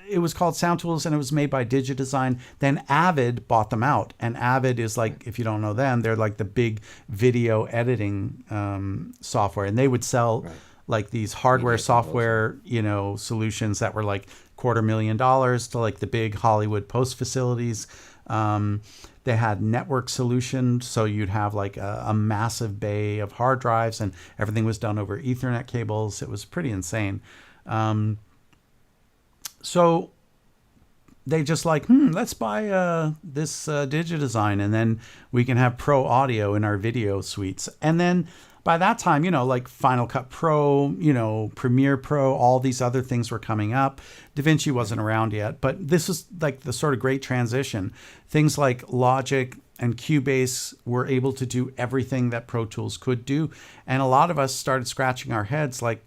it was called Sound Tools and it was made by DigiDesign. Then Avid bought them out. And Avid is like, if you don't know them, they're like the big video editing software. And they would sell like these hardware, Media software, solutions that were like $250,000 to like the big Hollywood post facilities. They had network solutions, so you'd have like a massive bay of hard drives and everything was done over Ethernet cables. It was pretty insane. So they just like, let's buy this DigiDesign and then we can have pro audio in our video suites. And then by that time, like Final Cut Pro, Premiere Pro, all these other things were coming up. DaVinci wasn't around yet, but this was like the sort of great transition. Things like Logic and Cubase were able to do everything that Pro Tools could do. And a lot of us started scratching our heads like,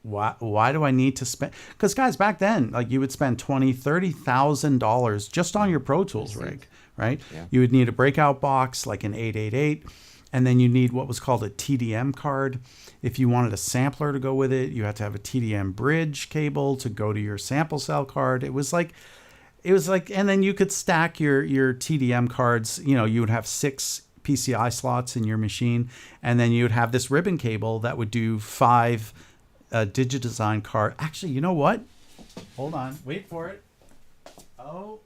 why do I need to spend? Because guys, back then, like you would spend $20,000, $30,000 just on your Pro Tools rig, right? Yeah. You would need a breakout box, like an 888. And then you need what was called a TDM card. If you wanted a sampler to go with it, you had to have a TDM bridge cable to go to your sample cell card. It was like, and then you could stack your TDM cards. You would have 6 PCI slots in your machine. And then you would have this ribbon cable that would do 5 DigiDesign card. Actually, you know what? Hold on. Wait for it. Oh.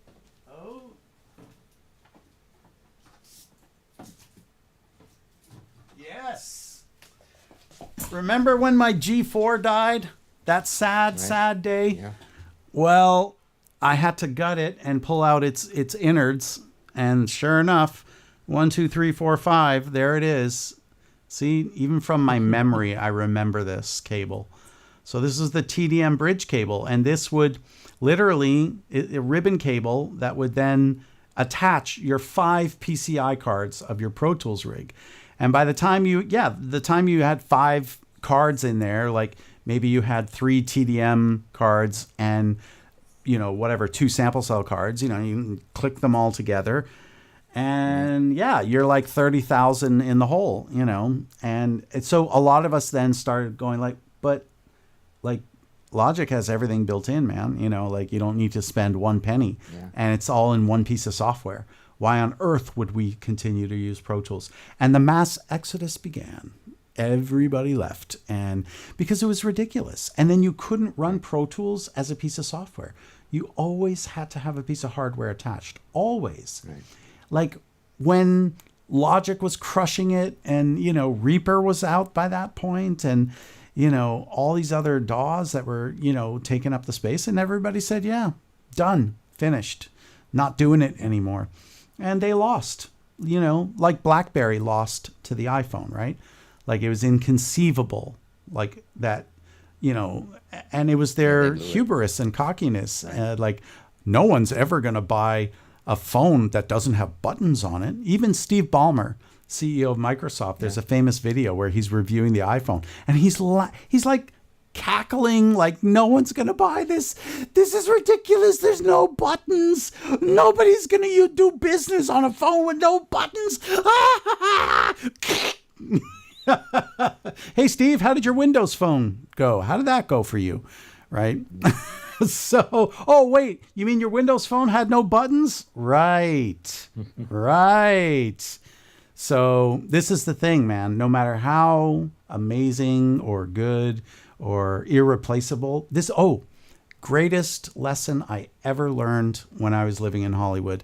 Yes. Remember when my G4 died? That sad day? Yeah. Well, I had to gut it and pull out its innards. And sure enough, 1, 2, 3, 4, 5, there it is. See, even from my memory, I remember this cable. So this is the TDM bridge cable. And this would literally, a ribbon cable that would then attach your 5 PCI cards of your Pro Tools rig. And by the time you had 5 cards in there, like maybe you had 3 TDM cards and, 2 sample cell cards, you can click them all together. And you're like 30,000 in the hole, And so a lot of us then started going like, but like Logic has everything built in, man. Like you don't need to spend 1 penny and it's all in one piece of software. Why on earth would we continue to use Pro Tools? And the mass exodus began. Everybody left, and because it was ridiculous. And then you couldn't run Pro Tools as a piece of software. You always had to have a piece of hardware attached. Always. Right. Like when Logic was crushing it and, Reaper was out by that point and, all these other DAWs that were, taking up the space, and everybody said, yeah, done, finished, not doing it anymore. And they lost, like BlackBerry lost to the iPhone, right? Like it was inconceivable like that, and it was their hubris and cockiness. Right. Like no one's ever going to buy a phone that doesn't have buttons on it. Even Steve Ballmer, CEO of Microsoft, there's a famous video where he's reviewing the iPhone and he's like cackling like no one's gonna buy this. This is ridiculous. There's no buttons. Nobody's gonna do business on a phone with no buttons. Hey Steve, how did your Windows phone go? How did that go for you? Right? So, oh, wait, you mean your Windows phone had no buttons? Right. Right. So, this is the thing, man. No matter how amazing or good or irreplaceable, greatest lesson I ever learned when I was living in Hollywood.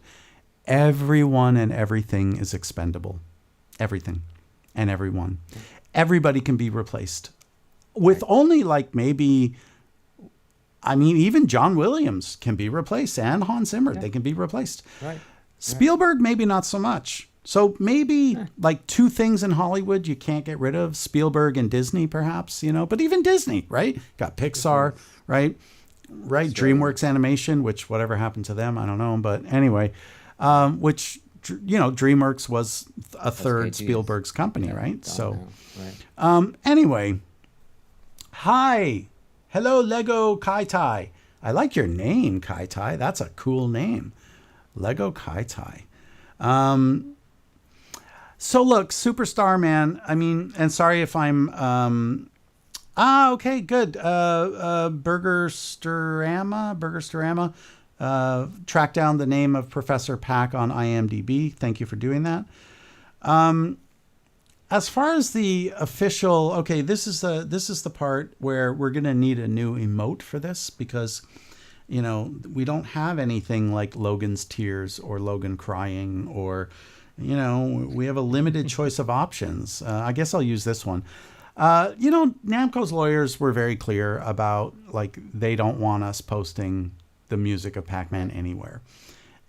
Everyone and everything is expendable. Everything and everyone. Everybody can be replaced with only like maybe, I mean, even John Williams can be replaced and Hans Zimmer, they can be replaced. Right. Spielberg, maybe not so much. So maybe like two things in Hollywood you can't get rid of, Spielberg and Disney perhaps, but even Disney, right? Got Pixar, right? Right. DreamWorks Animation, which whatever happened to them, I don't know. But anyway, which, DreamWorks was a third Spielberg's company, right? So anyway, hi. Hello, Lego Kai Tai. I like your name, Kai Tai. That's a cool name. Lego Kai Tai. So look, Superstar Man, I mean, and sorry if I'm, okay, good. Burgersterama, track down the name of Professor Pac on IMDb. Thank you for doing that. As far as the official, okay, this is the part where we're going to need a new emote for this because, we don't have anything like Logan's tears or Logan crying or, we have a limited choice of options. I guess I'll use this one. Namco's lawyers were very clear about like they don't want us posting the music of Pac-Man anywhere.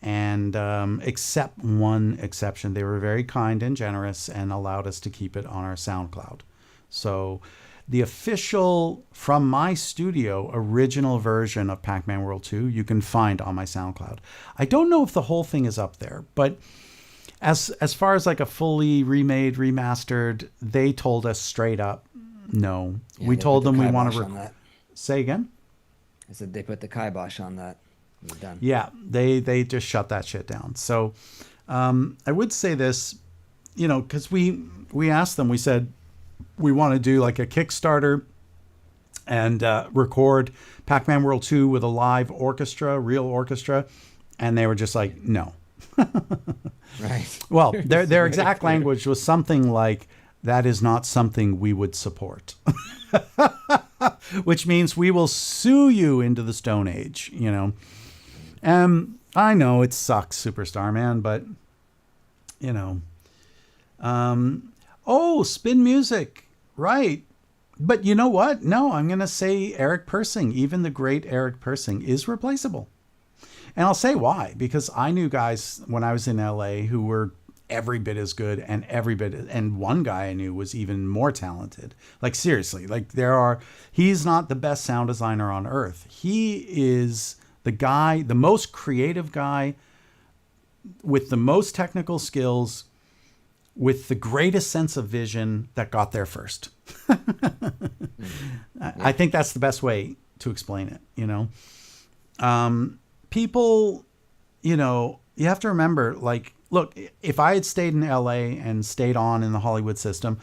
And except one exception, they were very kind and generous and allowed us to keep it on our SoundCloud. So the official, from my studio, original version of Pac-Man World 2, you can find on my SoundCloud. I don't know if the whole thing is up there, but as far as like a fully remade, remastered, they told us straight up, no. Yeah, we told them we want to... Say again? I said they put the kibosh on that. We're done. Yeah, they just shut that shit down. So I would say this, because we asked them, we said, we want to do like a Kickstarter and record Pac-Man World 2 with a live orchestra, real orchestra. And they were just like, no. Right. Well, their exact language was something like, that is not something we would support. Which means we will sue you into the Stone Age, I know it sucks, Superstar Man, but, Spin Music. Right. But you know what? No, I'm going to say Eric Persing, even the great Eric Persing, is replaceable. And I'll say why, because I knew guys when I was in LA who were every bit as good and one guy I knew was even more talented. Like seriously, he's not the best sound designer on earth. He is the most creative guy with the most technical skills, with the greatest sense of vision that got there first. I think that's the best way to explain it, people, you have to remember, like, look, if I had stayed in LA and stayed on in the Hollywood system,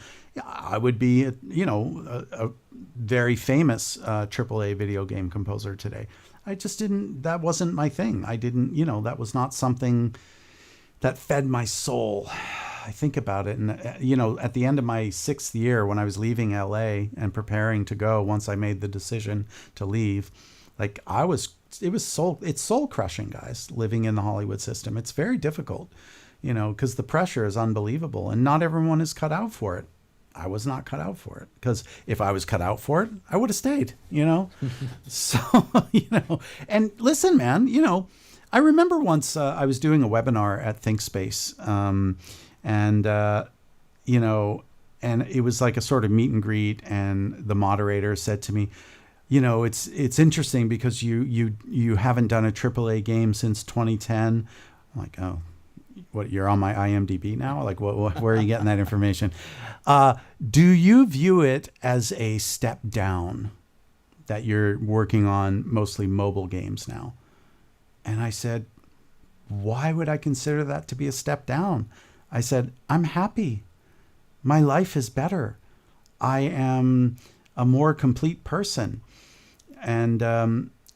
I would be, a very famous AAA video game composer today. I just that wasn't my thing. I didn't, that was not something that fed my soul. I think about it. And, at the end of my 6th year, when I was leaving LA and preparing to go, once I made the decision to leave, like it's soul crushing, guys, living in the Hollywood system. It's very difficult, because the pressure is unbelievable and not everyone is cut out for it. I was not cut out for it, because if I was cut out for it, I would have stayed, So, and listen, man, I remember once I was doing a webinar at ThinkSpace, and it was like a sort of meet and greet. And the moderator said to me, it's interesting because you haven't done a AAA game since 2010. I'm like, oh, what, you're on my IMDb now? Like, where are you getting that information? Do you view it as a step down that you're working on mostly mobile games now? And I said, why would I consider that to be a step down? I said, I'm happy. My life is better. I am a more complete person. And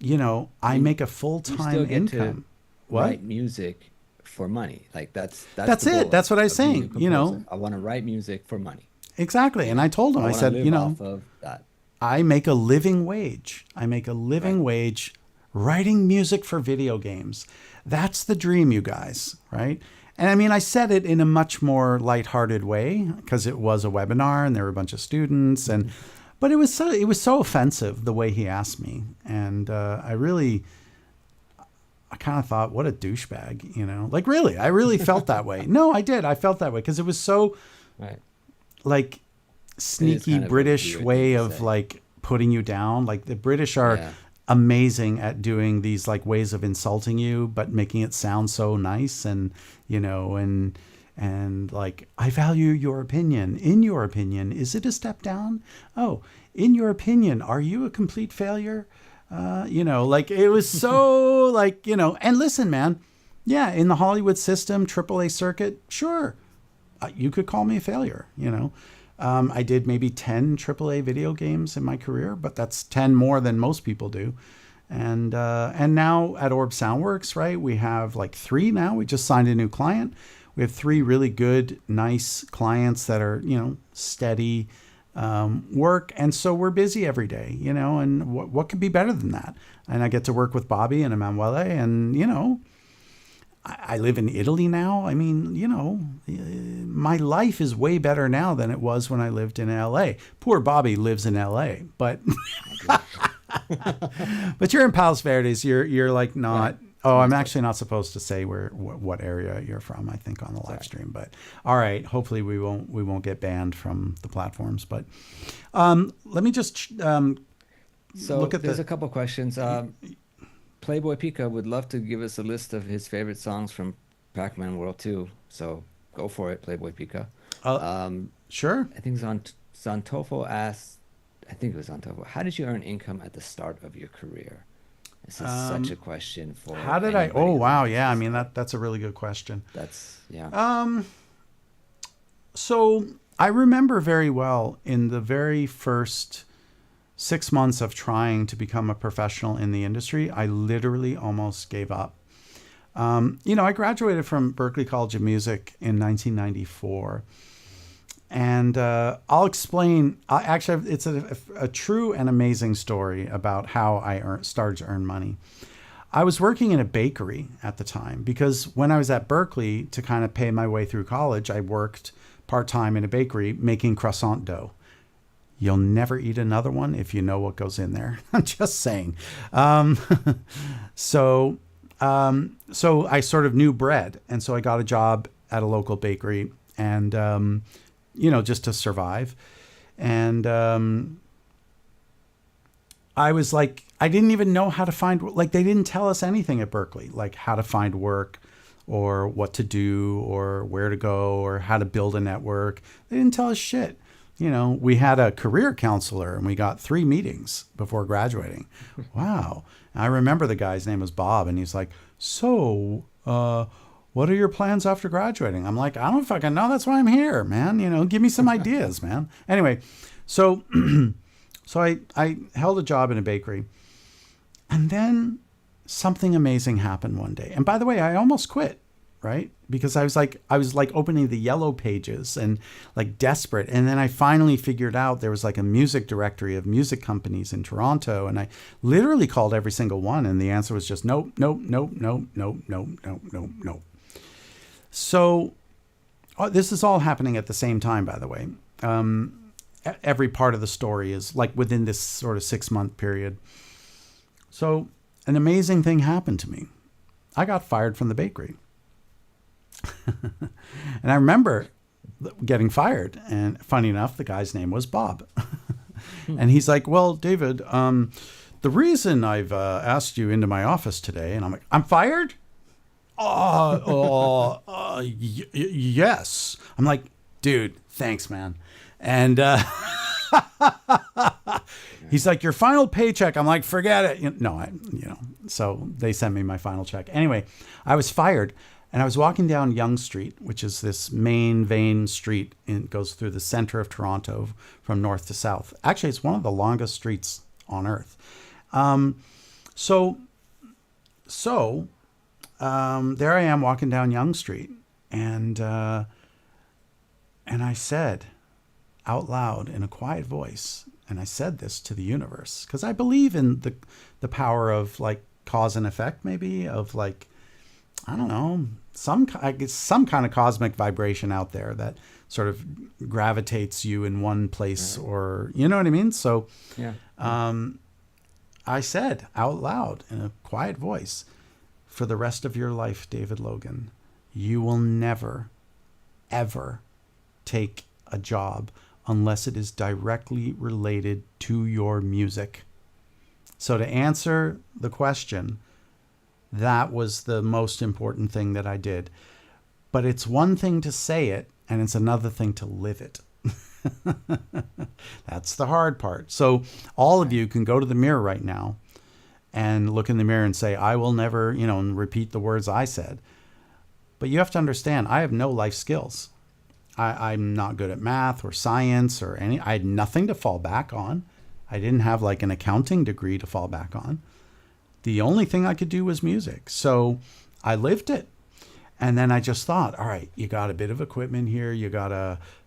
I I mean, make a you still full-time get to income. What? write music for money. Like that's That's the it. goal That's what I was of being a saying. composer. I want to write music for money. Exactly. And I told him, I I want to said, live off of that. I make a living wage. I make a Right. living wage writing music for video games. That's the dream, you guys, right? And I mean, I said it in a much more lighthearted way because it was a webinar and there were a bunch of students, and but it was so offensive the way he asked me, and I kind of thought, what a douchebag, Like really, I really felt that way. No, I did. I felt that way because it was so Right. like It is sneaky kind of a British weird thing way to of say. like putting you down. Like the British are Yeah. amazing at doing these like ways of insulting you, but making it sound so nice and and like, I value your opinion. In your opinion, is it a step down? Oh, in your opinion, are you a complete failure? Like it was so like, and listen, man, yeah, in the Hollywood system, AAA circuit, sure, you could call me a failure. I did maybe 10 AAA video games in my career, but that's 10 more than most people do. And now at Orb Soundworks, right, we have like three now. We just signed a new client. We have three really good, nice clients that are, steady work. And so we're busy every day, and what could be better than that? And I get to work with Bobby and Emanuele, and, I live in Italy now. I mean, my life is way better now than it was when I lived in LA. Poor Bobby lives in LA, but but you're in Palos Verdes. You're like Right. not. It's a Oh, I'm nice place. actually not supposed to say what area you're from. I think on the live Sorry. stream, but all right. Hopefully we won't get banned from the platforms. But let me just look So at there's the. a couple questions. Playboy Pika would love to give us a list of his favorite songs from Pac-Man World 2. So go for it, Playboy Pika. Uh, Um, sure. I think Zantofo asked, I think it was Zantofo, how did you earn income at the start of your career? This is such a question for How did I? Oh anybody who wow, wants yeah. to I mean start. that's a really good question. Yeah. So I remember very well in the very first 6 months of trying to become a professional in the industry, I literally almost gave up. I graduated from Berklee College of Music in 1994. And I'll explain. Actually, it's a true and amazing story about how I started to earn money. I was working in a bakery at the time because when I was at Berkeley to kind of pay my way through college, I worked part time in a bakery making croissant dough. You'll never eat another one if you know what goes in there. I'm just saying. Um, so, so I sort of knew bread, and so I got a job at a local bakery, and just to survive. And I was like, I didn't even know how to find, like, they didn't tell us anything at Berkeley, like how to find work or what to do or where to go or how to build a network. They didn't tell us shit. We had a career counselor and we got 3 meetings before graduating. Wow. And I remember the guy's name was Bob, and he's like, so, what are your plans after graduating? I'm like, I don't fucking know. That's why I'm here, man. Give me some ideas, man. Anyway, so so I held a job in a bakery, and then something amazing happened one day. And by the way, I almost quit, right? Because I was like opening the yellow pages and like desperate. And then I finally figured out there was like a music directory of music companies in Toronto, and I literally called every single one, and the answer was just nope, nope, nope, nope, nope, nope, nope, nope, nope. So this is all happening at the same time, by the way. Every part of the story is like within this sort of 6-month period. So an amazing thing happened to me. I got fired from the bakery. And I remember getting fired. And funny enough, the guy's name was Bob. And he's like, well, David, the reason I've asked you into my office today, and I'm like, I'm fired? Yes. I'm like, dude, thanks, man. And he's like, your final paycheck. I'm like, forget it. So they sent me my final check. Anyway, I was fired, and I was walking down Yonge Street, which is this main vein street, and it goes through the center of Toronto from north to south. Actually, it's one of the longest streets on earth. So, so there I am walking down Young Street, and I said out loud in a quiet voice, and I said this to the universe because I believe in the power of like cause and effect, maybe of like, I don't know, I guess some kind of cosmic vibration out there that sort of gravitates you in one place, Right. or you know what I mean. So Yeah. Yeah. um, I said out loud in a quiet voice, for the rest of your life, David Logan, you will never, ever take a job unless it is directly related to your music. So to answer the question, that was the most important thing that I did. But it's one thing to say it, and it's another thing to live it. That's the hard part. So all of Right. you can go to the mirror right now and look in the mirror and say, I will never, and repeat the words I said. But you have to understand, I have no life skills. I'm not good at math or science or any. I had nothing to fall back on. I didn't have like an accounting degree to fall back on. The only thing I could do was music. So I lived it. And then I just thought, all right, you got a bit of equipment here. You got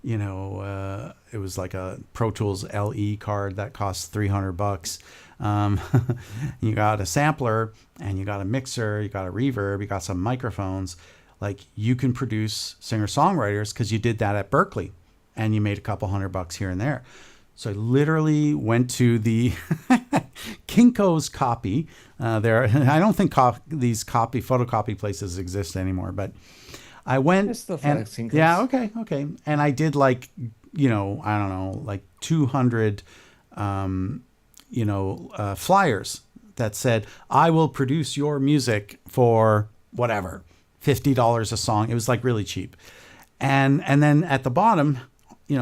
it was like a Pro Tools LE card that costs $300. Um, you got a sampler, and you got a mixer, you got a reverb, you got some microphones. Like, you can produce singer-songwriters because you did that at Berkeley, and you made a couple $100 here and there. So I literally went to the Kinko's copy. There, I don't think these photocopy places exist anymore, but I went There's still and flexing yeah, costs. okay, and I did like, I don't know, like 200, flyers that said, "I will produce your music for whatever, $50 a song." It was like really cheap, and then at the bottom,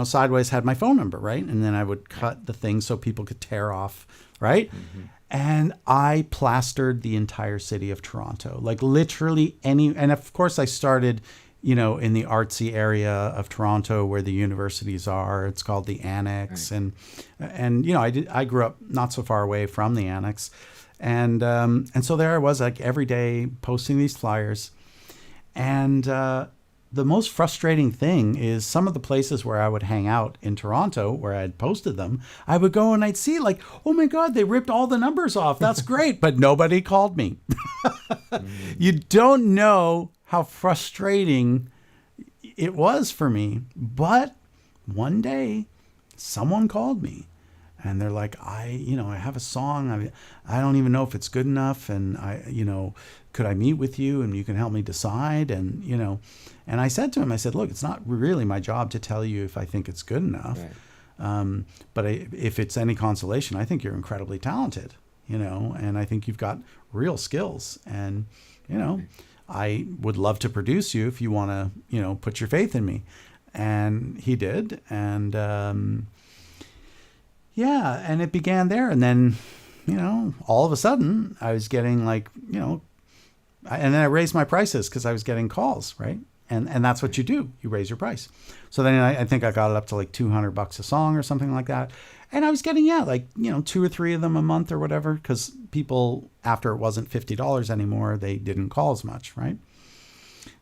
sideways had my phone number, right? And then I would cut the thing so people could tear off, right? Mm-hmm. And I plastered the entire city of Toronto, like literally and of course I started, in the artsy area of Toronto where the universities are. It's called the Annex, Right. and I grew up not so far away from the Annex, and so there I was like every day posting these flyers, and the most frustrating thing is some of the places where I would hang out in Toronto where I had posted them, I would go and I'd see like, oh my God, they ripped all the numbers off. That's great. But nobody called me. You Mm. don't know how frustrating it was for me. But one day someone called me, and they're like, I have a song. I don't even know if it's good enough. And could I meet with you and you can help me decide? And I said to him, I said, look, it's not really my job to tell you if I think it's good enough. Right. But if it's any consolation, I think you're incredibly talented, and I think you've got real skills. And, Right. I would love to produce you if you want to, put your faith in me. And he did. And yeah, and it began there. And then, all of a sudden I was getting like, and then I raised my prices because I was getting calls, right? And that's what Right. you do. You raise your price. So then I think I got it up to like $200 a song or something like that. And I was getting, like, 2 or 3 of them a month or whatever, because people, after it wasn't $50 anymore, they didn't call as much, right?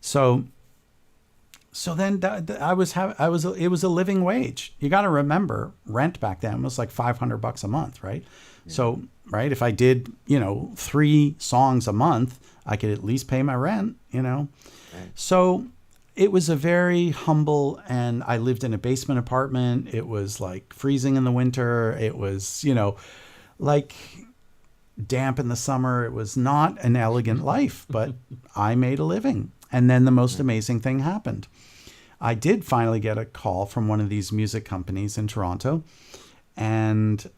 So then it was a living wage. You got to remember, rent back then was like $500 a month, right? Yeah. So, right, if I did, 3 songs a month, I could at least pay my rent. Right. So it was a very humble, and I lived in a basement apartment. It was like freezing in the winter. It was, like damp in the summer. It was not an elegant life, but I made a living. And then the most Right. amazing thing happened. I did finally get a call from one of these music companies in Toronto, and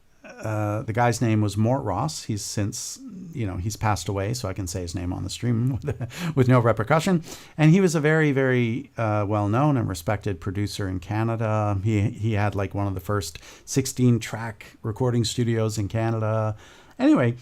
the guy's name was Mort Ross. He's since, he's passed away, so I can say his name on the stream with no repercussion. And he was a very, very well-known and respected producer in Canada. He had like one of the first 16-track recording studios in Canada. Anyway,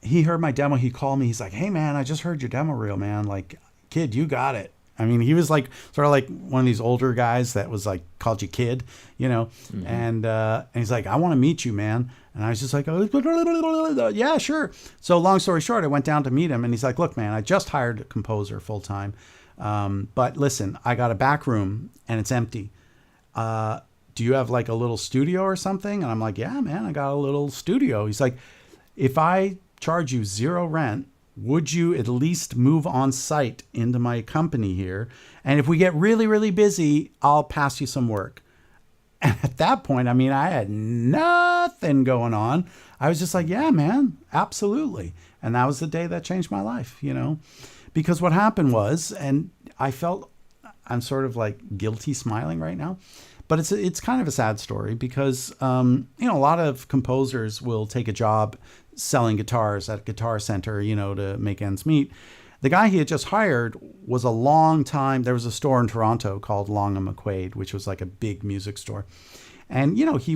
he heard my demo. He called me. He's like, hey, man, I just heard your demo reel, man. Like, kid, you got it. I mean, he was like sort of like one of these older guys that was like called you kid, you know, and he's like, I want to meet you, man. And I was just like, oh, yeah, sure. So long story short, I went down to meet him, and he's like, look, man, I just hired a composer full time. But listen, I got a back room and it's empty. Do you have like a little studio or something? And I'm like, yeah, man, I got a little studio. He's like, if I charge you zero rent, would you at least move on site into my company here? And if we get really, really busy, I'll pass you some work. And at that point, I mean, I had nothing going on. I was just like, yeah, man, absolutely. And that was the day that changed my life, you know, because what happened was, and I felt, I'm sort of like guilty smiling right now, but it's kind of a sad story because, you know, a lot of composers will take a job selling guitars at Guitar Center, you know, to make ends meet. The guy he had just hired was a long time. There was a store in Toronto called Long and McQuaid, which was like a big music store. And, you know, he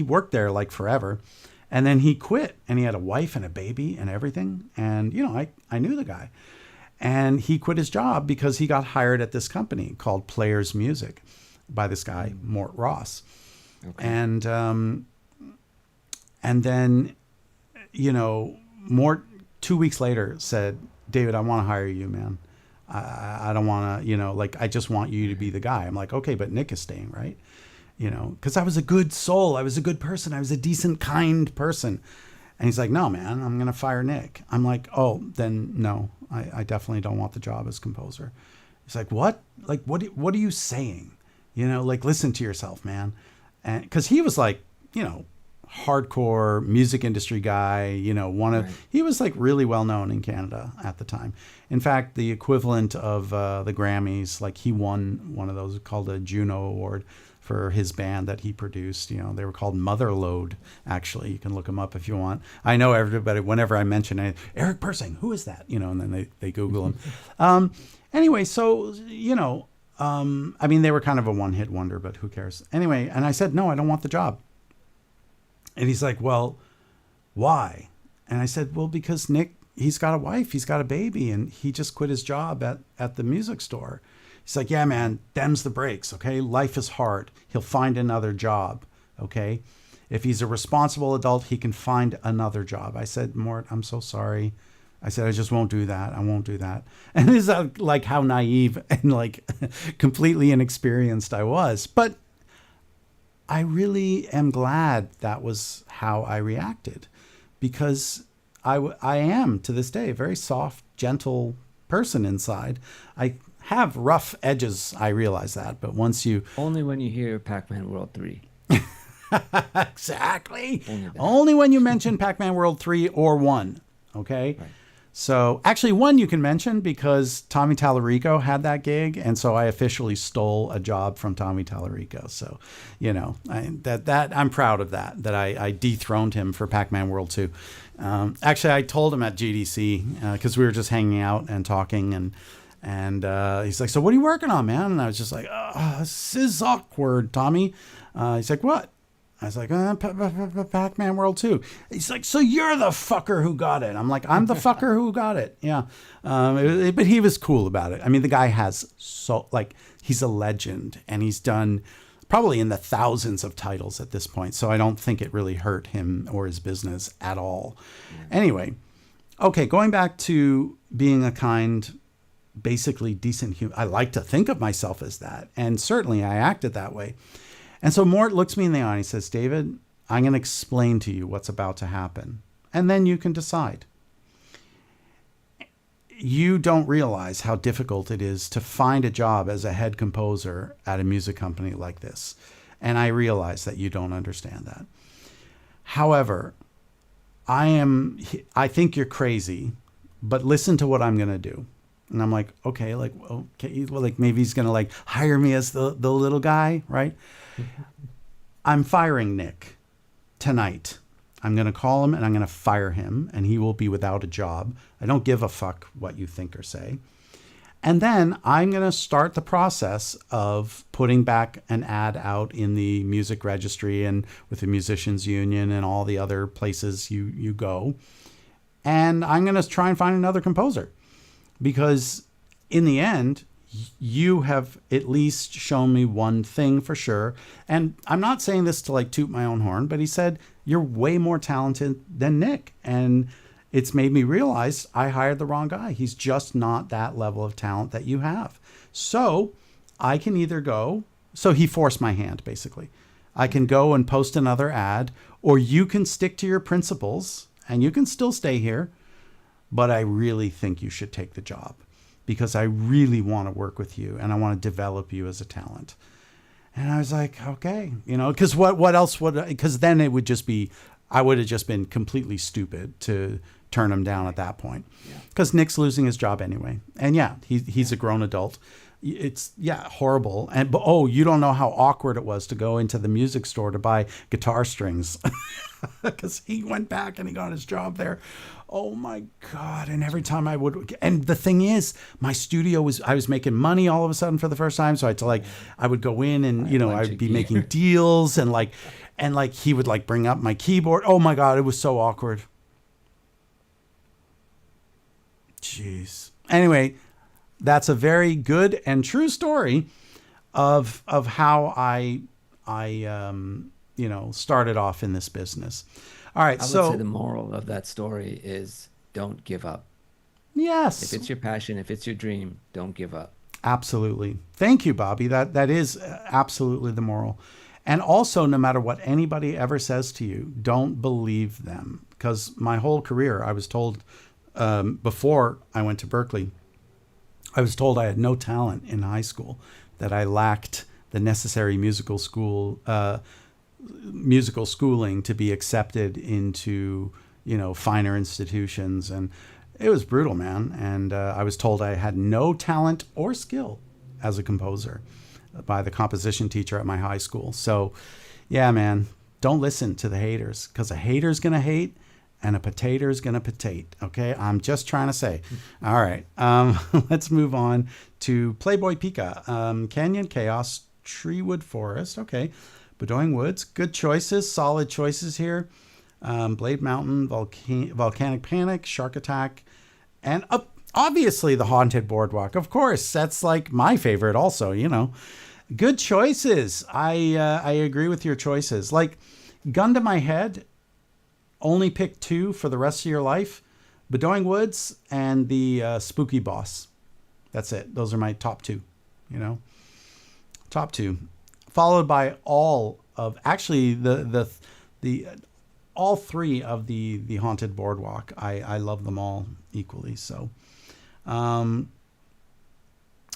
worked there like forever. And then he quit, and he had a wife and a baby and everything. And, you know, I knew the guy. And he quit his job because he got hired at this company called Players Music by this guy, Mort Ross. Okay. And then, you know, Mort 2 weeks later said, David, I want to hire you, man. I don't want to, you know, like, I just want you to be the guy. I'm like, okay, but Nick is staying, right? You know, because I was a good soul. I was a good person. I was a decent, kind person. And he's like, no, man, I'm going to fire Nick. I'm like, oh, then no, I definitely don't want the job as composer. He's like, what? Like, what are you saying? You know, like, listen to yourself, man. And because he was like, you know, hardcore music industry guy, you know, he was like really well known in Canada at the time. In fact, the equivalent of the Grammys, like he won one of those called a Juno Award for his band that he produced. You know, they were called Motherload, actually. You can look them up if you want. I know everybody, whenever I mention it, Eric Persing, who is that? You know, and then they Google him. Anyway, so, you know, I mean, they were kind of a one-hit wonder, but who cares? Anyway, and I said, no, I don't want the job. And he's like, well, why? And I said, well, because Nick, he's got a wife, he's got a baby, and he just quit his job at the music store. He's like, yeah, man, them's the breaks, okay? Life is hard. He'll find another job, okay? If he's a responsible adult, he can find another job. I said, Mort, I'm so sorry. I said, I just won't do that. I won't do that. And this is like how naive and like completely inexperienced I was. But I really am glad that was how I reacted, because I am to this day a very soft, gentle person inside. I have rough edges. I realize that, but once you only when you hear Pac-Man World 3. Exactly. Only when you mention Pac-Man World 3 or 1. Okay. Right. So actually 1 you can mention because Tommy Tallarico had that gig. And so I officially stole a job from Tommy Tallarico. So, you know, I'm proud of that I dethroned him for Pac-Man World 2. Actually, I told him at GDC because we were just hanging out and talking, and he's like, so what are you working on, man? And I was just like, oh, this is awkward, Tommy. He's like, what? I was like, Pac-Man World 2. He's like, so you're the fucker who got it. I'm like, I'm the fucker who got it. Yeah. But he was cool about it. I mean, the guy he's a legend, and he's done probably in the thousands of titles at this point. So I don't think it really hurt him or his business at all. Yeah. Anyway, okay, going back to being a kind, basically decent human. I like to think of myself as that. And certainly I acted that way. And so Mort looks me in the eye and he says, David, I'm going to explain to you what's about to happen. And then you can decide. You don't realize how difficult it is to find a job as a head composer at a music company like this. And I realize that you don't understand that. However, I think you're crazy, but listen to what I'm going to do. And I'm like, okay, well, like maybe he's going to like hire me as the little guy, right? I'm firing Nick tonight. I'm going to call him and I'm going to fire him, and he will be without a job. I don't give a fuck what you think or say. And then I'm going to start the process of putting back an ad out in the music registry and with the musicians union and all the other places you go. And I'm going to try and find another composer. because in the end, you have at least shown me one thing for sure. And I'm not saying this to like toot my own horn, but he said, you're way more talented than Nick. And it's made me realize I hired the wrong guy. He's just not that level of talent that you have. So I can either go, so he forced my hand basically. I can go and post another ad, or you can stick to your principles and you can still stay here. But I really think you should take the job because I really want to work with you and I want to develop you as a talent. And I was like, okay, because what else would, because then it would just be, I would have just been completely stupid to turn him down at that point. Because Nick's losing his job anyway. And yeah, he's a grown adult. It's horrible. But you don't know how awkward it was to go into the music store to buy guitar strings because he went back and he got his job there. Oh my God. And every time and the thing is, my studio I was making money all of a sudden for the first time. So I would go in and, I'd be making deals and he would bring up my keyboard. Oh my God. It was so awkward. Jeez. Anyway, that's a very good and true story of how I started off in this business. All right. I would say the moral of that story is don't give up. Yes. If it's your passion, if it's your dream, don't give up. Absolutely. Thank you, Bobby. That is absolutely the moral. And also, no matter what anybody ever says to you, don't believe them. Because my whole career, I was told before I went to Berkeley, I was told I had no talent in high school, that I lacked the necessary musical schooling to be accepted into, finer institutions. And it was brutal, man. And I was told I had no talent or skill as a composer by the composition teacher at my high school. So, yeah, man, don't listen to the haters, because a hater's going to hate and a potato's going to potate. Okay, I'm just trying to say. All right, let's move on to Playboy Pika. Canyon Chaos, Treewood Forest. Okay, Bedoing Woods. Good choices, solid choices here. Blade Mountain, Volcanic Panic, Shark Attack, and obviously the Haunted Boardwalk. Of course, that's like my favorite also, Good choices. I agree with your choices. Like, gun to my head, only pick two for the rest of your life: Bedoing Woods and the Spooky Boss. That's it. Those are my top two, top two, followed by all of, actually the all three of the Haunted Boardwalk. I love them all equally. So, Video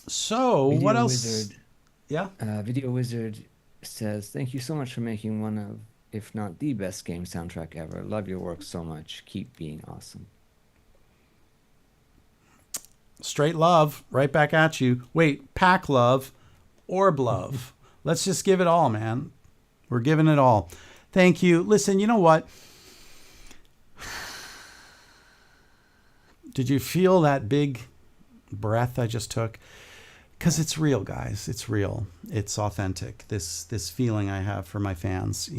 what else? Wizard, Yeah. Video Wizard says, thank you so much for making one of, if not the best game soundtrack ever. Love your work so much. Keep being awesome. Straight love right back at you. Wait, pack love, orb love. Let's just give it all, man. We're giving it all. Thank you. Listen, you know what? Did you feel that big breath I just took? Because it's real, guys. It's real. It's authentic. This feeling I have for my fans,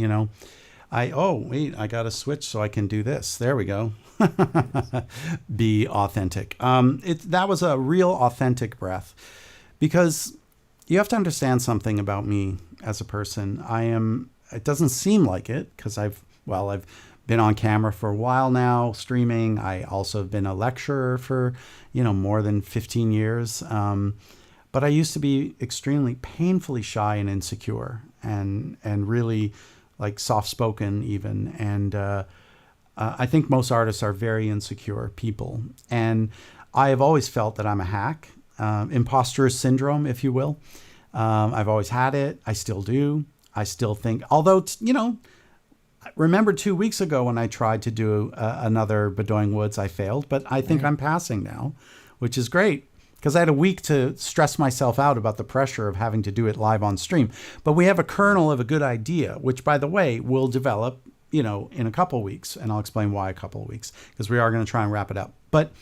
I got to switch so I can do this. There we go. Be authentic. That was a real authentic breath, because you have to understand something about me as a person. It doesn't seem like it, because I've been on camera for a while now, streaming. I also have been a lecturer for, more than 15 years. But I used to be extremely painfully shy and insecure and really like soft-spoken even. And I think most artists are very insecure people. And I have always felt that I'm a hack, imposter syndrome, if you will. I've always had it. I still do. I still think, although, remember 2 weeks ago when I tried to do another Bedoing Woods, I failed, but I think I'm passing now, which is great. Because I had a week to stress myself out about the pressure of having to do it live on stream. But we have a kernel of a good idea, which, by the way, will develop, in a couple of weeks. And I'll explain why a couple of weeks, because we are going to try and wrap it up. But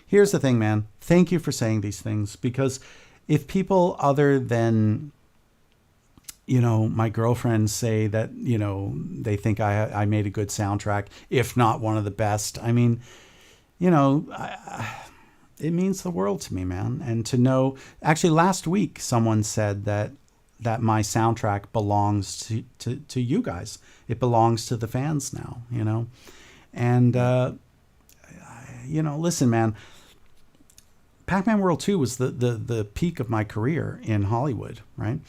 here's the thing, man. Thank you for saying these things, because if people other than, my girlfriends say that, they think I made a good soundtrack, if not one of the best. I mean, it means the world to me, man. And to know, actually, last week someone said that my soundtrack belongs to you guys. It belongs to the fans now, you know. And listen, man. Pac-Man World 2 was the peak of my career in Hollywood, right?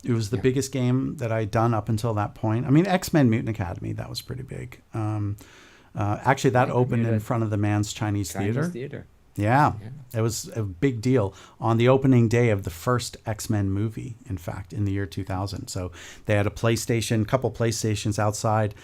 It was the biggest game that I'd done up until that point. I mean, X-Men Mutant Academy, that was pretty big. Actually, that opened in front of the Mann's Chinese Theater. Yeah, it was a big deal on the opening day of the first X-Men movie, in fact, in the year 2000. So they had a couple PlayStations outside.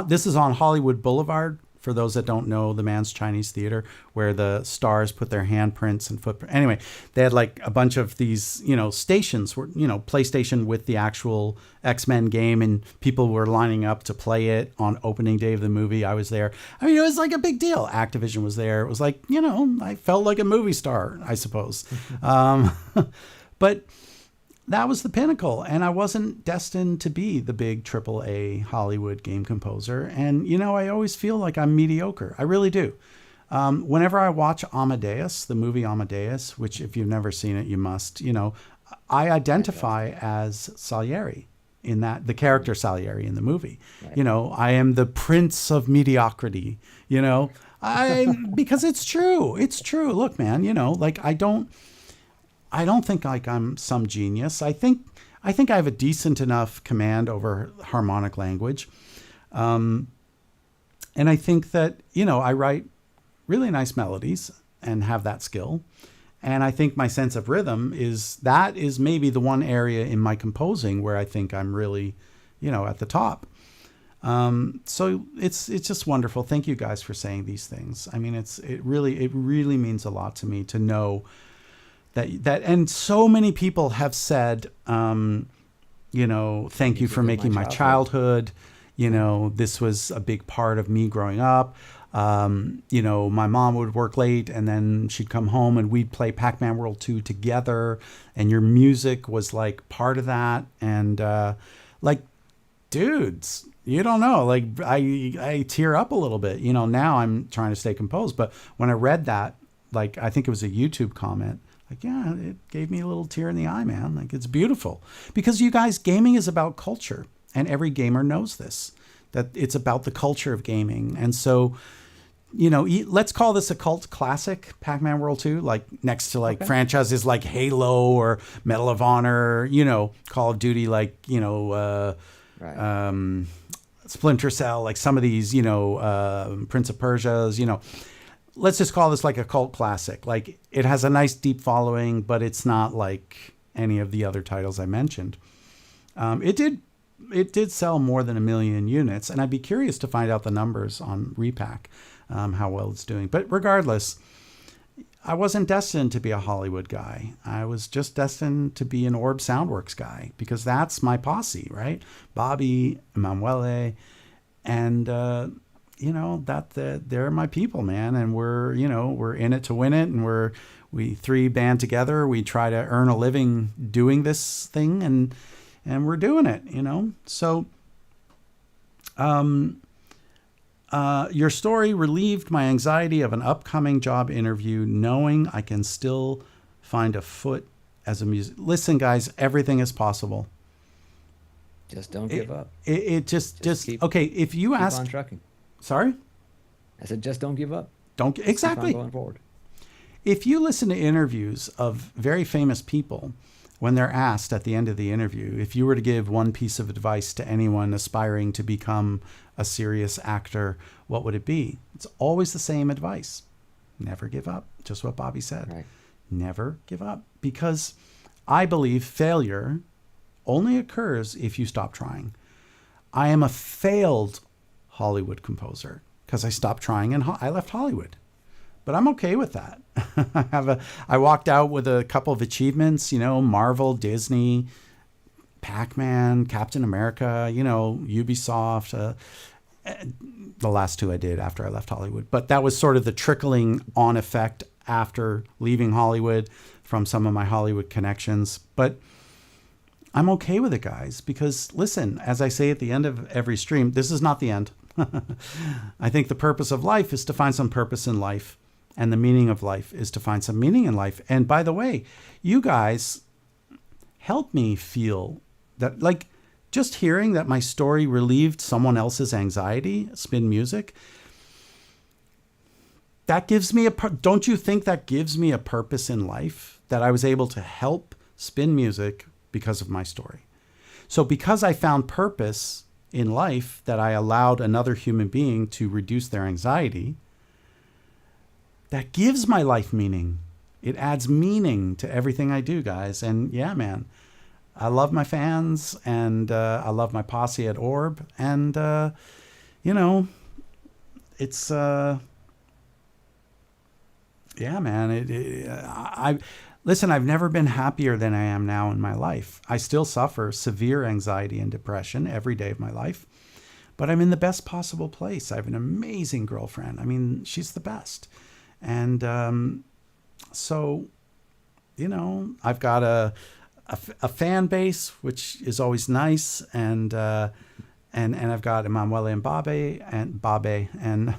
This is on Hollywood Boulevard, for those that don't know, the Mann's Chinese Theater, where the stars put their handprints and footprints. Anyway, they had like a bunch of these, stations where, PlayStation with the actual X-Men game, and people were lining up to play it on opening day of the movie. I was there. I mean, it was like a big deal. Activision was there. It was like, I felt like a movie star, I suppose. But that was the pinnacle, and I wasn't destined to be the big AAA Hollywood game composer. And, I always feel like I'm mediocre. I really do. Whenever I watch Amadeus, the movie Amadeus, which if you've never seen it, you must, I identify as Salieri in that, the character Salieri in the movie. Right. I am the prince of mediocrity, because it's true. It's true. Look, man, I don't think like I'm some genius. I think I have a decent enough command over harmonic language. And I think that, I write really nice melodies and have that skill. And I think my sense of rhythm is maybe the one area in my composing where I think I'm really, at the top. So it's just wonderful. Thank you guys for saying these things. I mean, it really means a lot to me to know that, and so many people have said, thank you for making my childhood. This was a big part of me growing up. My mom would work late and then she'd come home and we'd play Pac-Man World 2 together. And your music was like part of that. And, dudes, you don't know, like I tear up a little bit, now I'm trying to stay composed. But when I read that, like, I think it was a YouTube comment, like, yeah, it gave me a little tear in the eye, man. Like, it's beautiful. Because you guys, gaming is about culture. And every gamer knows this, that it's about the culture of gaming. And so, let's call this a cult classic, Pac-Man World 2, like next to franchises like Halo or Medal of Honor, Call of Duty, like, Splinter Cell, like some of these, Prince of Persia's, let's just call this like a cult classic. Like, it has a nice deep following, but it's not like any of the other titles I mentioned. It did sell more than 1 million units, and I'd be curious to find out the numbers on Re-Pac, how well it's doing. But regardless, I wasn't destined to be a Hollywood guy. I was just destined to be an Orb Soundworks guy, because that's my posse, right? Bobby, Emanuele, and they're my people, man. And we're in it to win it. And we three band together. We try to earn a living doing this thing, and we're doing it, So, your story relieved my anxiety of an upcoming job interview, knowing I can still find a foot as a musician. Listen, guys, everything is possible. Just don't give up. Okay. If you keep ask, on trucking. Sorry, I said, just don't give up. Exactly. Keep on going forward. If you listen to interviews of very famous people, when they're asked at the end of the interview, if you were to give one piece of advice to anyone aspiring to become a serious actor, what would it be? It's always the same advice. Never give up. Just what Bobby said. Right. Never give up. Because I believe failure only occurs if you stop trying. I am a failed Hollywood composer because I stopped trying and I left Hollywood. But I'm okay with that. I walked out with a couple of achievements, Marvel, Disney, Pac-Man, Captain America, Ubisoft. The last two I did after I left Hollywood. But that was sort of the trickling on effect after leaving Hollywood from some of my Hollywood connections. But I'm okay with it, guys, because listen, as I say at the end of every stream, this is not the end. I think the purpose of life is to find some purpose in life. And the meaning of life is to find some meaning in life. And by the way, you guys help me feel that, like, just hearing that my story relieved someone else's anxiety, spin music, that gives me don't you think that gives me a purpose in life, that I was able to help spin music because of my story? So because I found purpose in life, that I allowed another human being to reduce their anxiety, that gives my life meaning. It adds meaning to everything I do, guys. And yeah, man, I love my fans, and I love my posse at Orb. And, it's, yeah, man, listen, I've never been happier than I am now in my life. I still suffer severe anxiety and depression every day of my life, but I'm in the best possible place. I have an amazing girlfriend. I mean, she's the best. And so, I've got a fan base, which is always nice. And I've got Emanuele and Babe and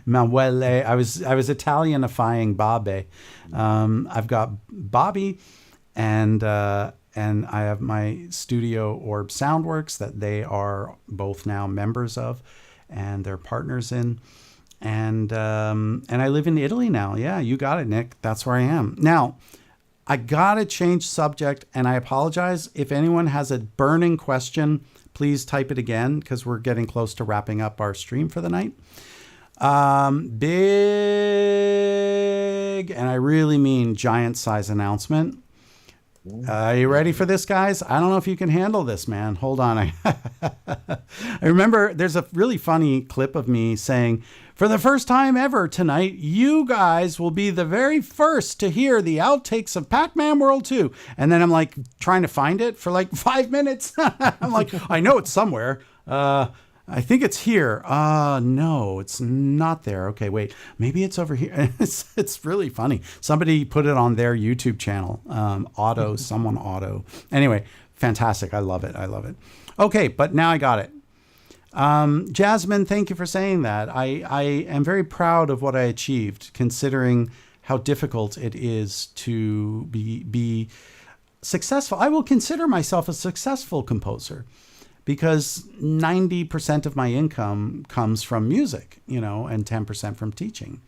Emanuele. I was Italianifying Babe. I've got Bobby, and I have my studio Orb Soundworks that they are both now members of, and they're partners in. And I live in Italy now. Yeah, you got it, Nick. That's where I am now. I gotta change subject, and I apologize if anyone has a burning question. Please type it again, because we're getting close to wrapping up our stream for the night. Big, and I really mean giant size announcement. Are you ready for this, guys? I don't know if you can handle this, man. Hold on. I remember there's a really funny clip of me saying, for the first time ever tonight, you guys will be the very first to hear the outtakes of Pac-Man World 2. And then I'm like trying to find it for like 5 minutes. I'm like, I know it's somewhere. I think it's here. No, it's not there. Okay, wait, maybe it's over here. It's really funny. Somebody put it on their YouTube channel. Someone auto. Anyway, fantastic. I love it. Okay, but now I got it. Jasmine, thank you for saying that. I am very proud of what I achieved, considering how difficult it is to be successful. I will consider myself a successful composer, because 90% of my income comes from music, and 10% from teaching,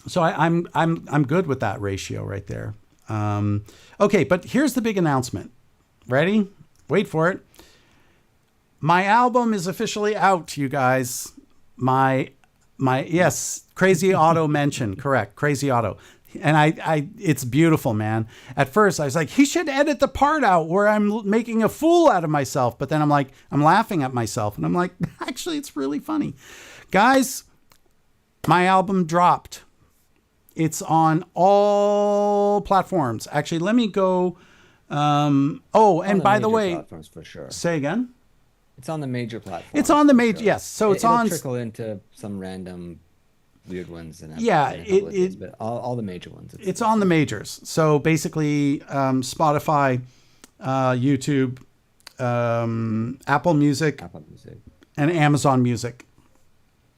So I'm good with that ratio right there. Okay, but here's the big announcement. Ready? Wait for it. My album is officially out, you guys. Yes, Crazy Auto mentioned, correct, Crazy Auto. And it's beautiful, man. At first I was like, he should edit the part out where I'm making a fool out of myself. But then I'm like, I'm laughing at myself, and I'm like, actually, it's really funny. Guys, my album dropped. It's on all platforms. Actually, let me go. And by the way, platforms for sure. Say again. It's on the major platforms. It's on the major, sure. Yes. So it'll trickle into some random weird ones, and but all the major ones. It's on the majors. So basically, Spotify, YouTube, Apple Music, and Amazon Music.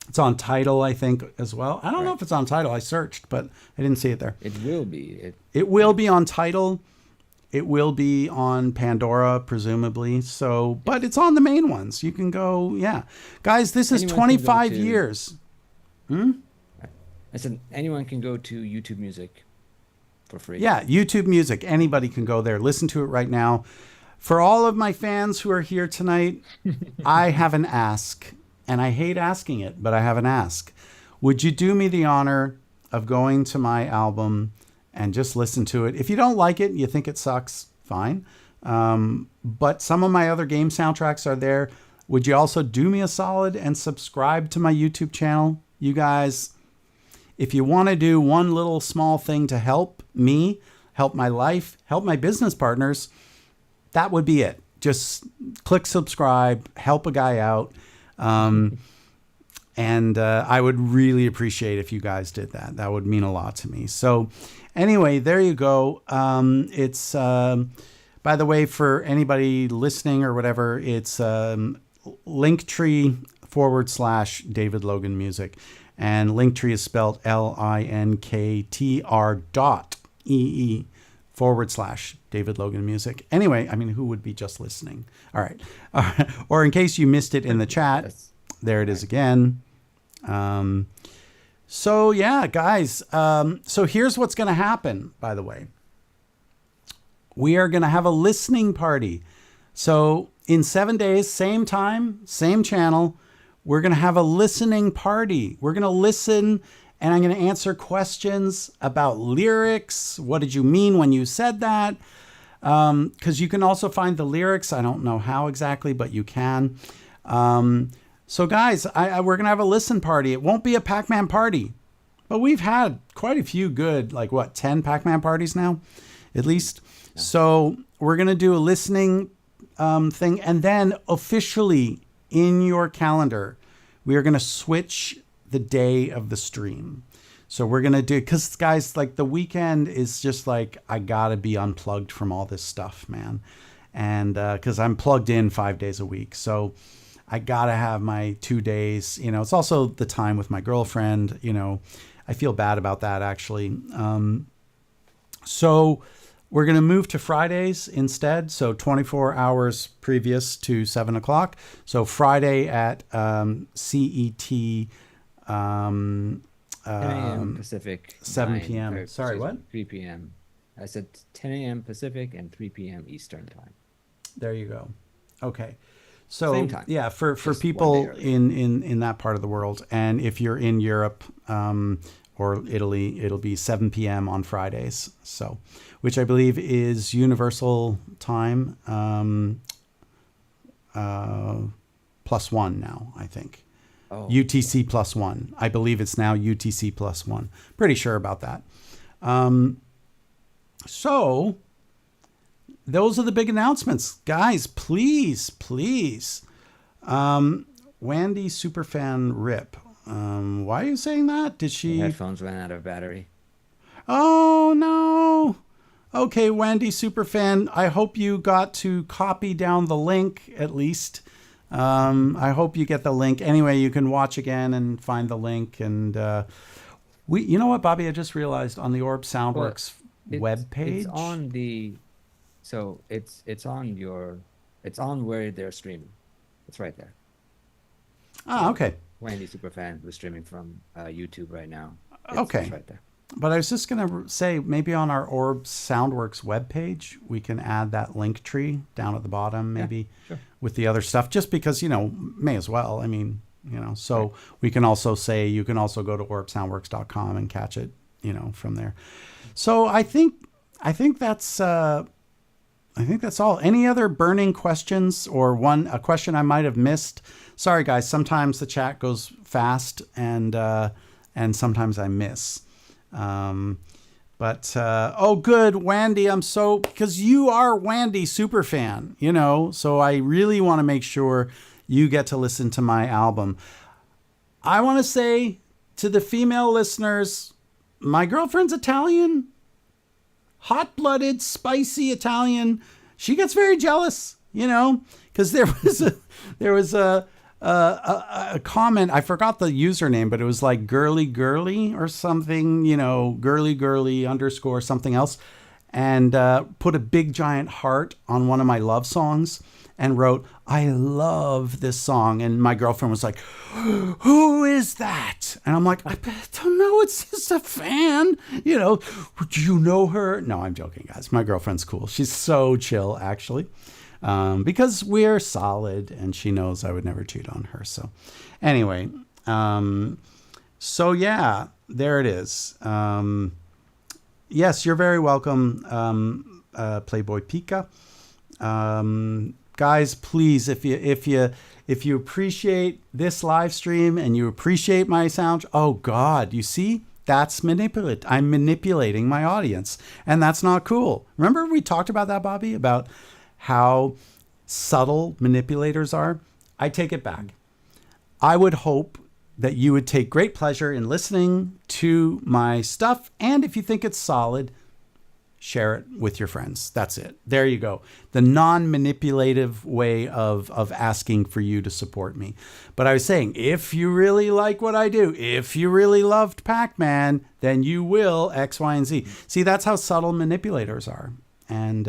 It's on Tidal, I think, as well. I don't know if it's on Tidal. I searched, but I didn't see it there. It will be. It will be on Tidal. It will be on Pandora, presumably. So, but it's on the main ones. You can go, yeah. Guys, this is 25 years. I said anyone can go to YouTube Music for free. Yeah, YouTube Music. Anybody can go there. Listen to it right now. For all of my fans who are here tonight, I have an ask. And I hate asking it, but I have an ask. Would you do me the honor of going to my album and just listen to it? If you don't like it, you think it sucks, fine. But some of my other game soundtracks are there. Would you also do me a solid and subscribe to my YouTube channel? You guys, if you want to do one little small thing to help me, help my life, help my business partners, that would be it. Just click subscribe, help a guy out. And I would really appreciate if you guys did that. That would mean a lot to me. So anyway, there you go. It's, by the way, for anybody listening or whatever, it's Linktree /David Logan Music. And Linktree is spelled linktr.ee/ David Logan Music. Anyway, I mean, who would be just listening? All right. Or in case you missed it in the chat, That's there it is again. So yeah, guys. So here's what's going to happen, by the way. We are going to have a listening party. So in 7 days, same time, same channel, we're going to have a listening party. We're going to listen, and I'm going to answer questions about lyrics. What did you mean when you said that? Because you can also find the lyrics. I don't know how exactly, but you can. So guys, we're going to have a listen party. It won't be a Pac-Man party, but we've had quite a few good, 10 Pac-Man parties now, at least. Yeah. So we're going to do a listening thing. And then officially in your calendar, we are going to switch the day of the stream. So we're going to do, because guys, the weekend is just I got to be unplugged from all this stuff, man. And because I'm plugged in 5 days a week. So I got to have my 2 days. It's also the time with my girlfriend. I feel bad about that, actually. So we're going to move to Fridays instead. So 24 hours previous to 7 o'clock. So Friday at CET. 10 a.m. Pacific. 7 p.m. Sorry, what? 3 p.m. I said 10 a.m. Pacific and 3 p.m. Eastern time. There you go. Okay. So same time. Yeah, for people in that part of the world. And if you're in Europe or Italy, it'll be 7 p.m. on Fridays. So, which I believe is universal time +1 now, I think. Oh. UTC +1. I believe it's now UTC +1. Pretty sure about that. So those are the big announcements. Guys, please. Wendy Superfan Rip. Why are you saying that? Did she... The headphones ran out of battery. Oh, no. Okay, Wendy Superfan, I hope you got to copy down the link at least. I hope you get the link. Anyway, you can watch again and find the link. And you know what, Bobby? I just realized on the Orb Soundworks webpage. It's on the... So it's on where they're streaming. It's right there. Ah, okay. Wendy Superfan was streaming from YouTube right now. Okay. It's right there. But I was just going to say, maybe on our Orb Soundworks webpage, we can add that link tree down at the bottom, maybe, sure. With the other stuff, just because, may as well. I mean, so right. We can also say, you can also go to orbsoundworks.com and catch it, from there. So I think that's all. Any other burning questions or a question I might have missed? Sorry, guys. Sometimes the chat goes fast and sometimes I miss. Oh, good, Wendy. Because you are Wendy Superfan, so I really want to make sure you get to listen to my album. I want to say to the female listeners, my girlfriend's Italian. Hot-blooded, spicy Italian. She gets very jealous, because there was a comment. I forgot the username, but it was like girly or something, girly _ something else, and put a big giant heart on one of my love songs and wrote, "I love this song." And my girlfriend was like, "Who is that?" And I'm like, "I don't know. It's just a fan. Do you know her?" No, I'm joking, guys. My girlfriend's cool. She's so chill, actually, because we're solid, and she knows I would never cheat on her. So anyway, so yeah, there it is. Yes, you're very welcome, Playboy Pika. Guys, please, if you appreciate this live stream and you appreciate my sound, oh God, you see, that's manipulate. I'm manipulating my audience, and that's not cool. Remember we talked about that, Bobby, about how subtle manipulators are? I take it back. I would hope that you would take great pleasure in listening to my stuff, and if you think it's solid, share it with your friends. That's it. There you go. The non-manipulative way of asking for you to support me. But I was saying, if you really like what I do, if you really loved Pac-Man, then you will X, Y, and Z. See, that's how subtle manipulators are. And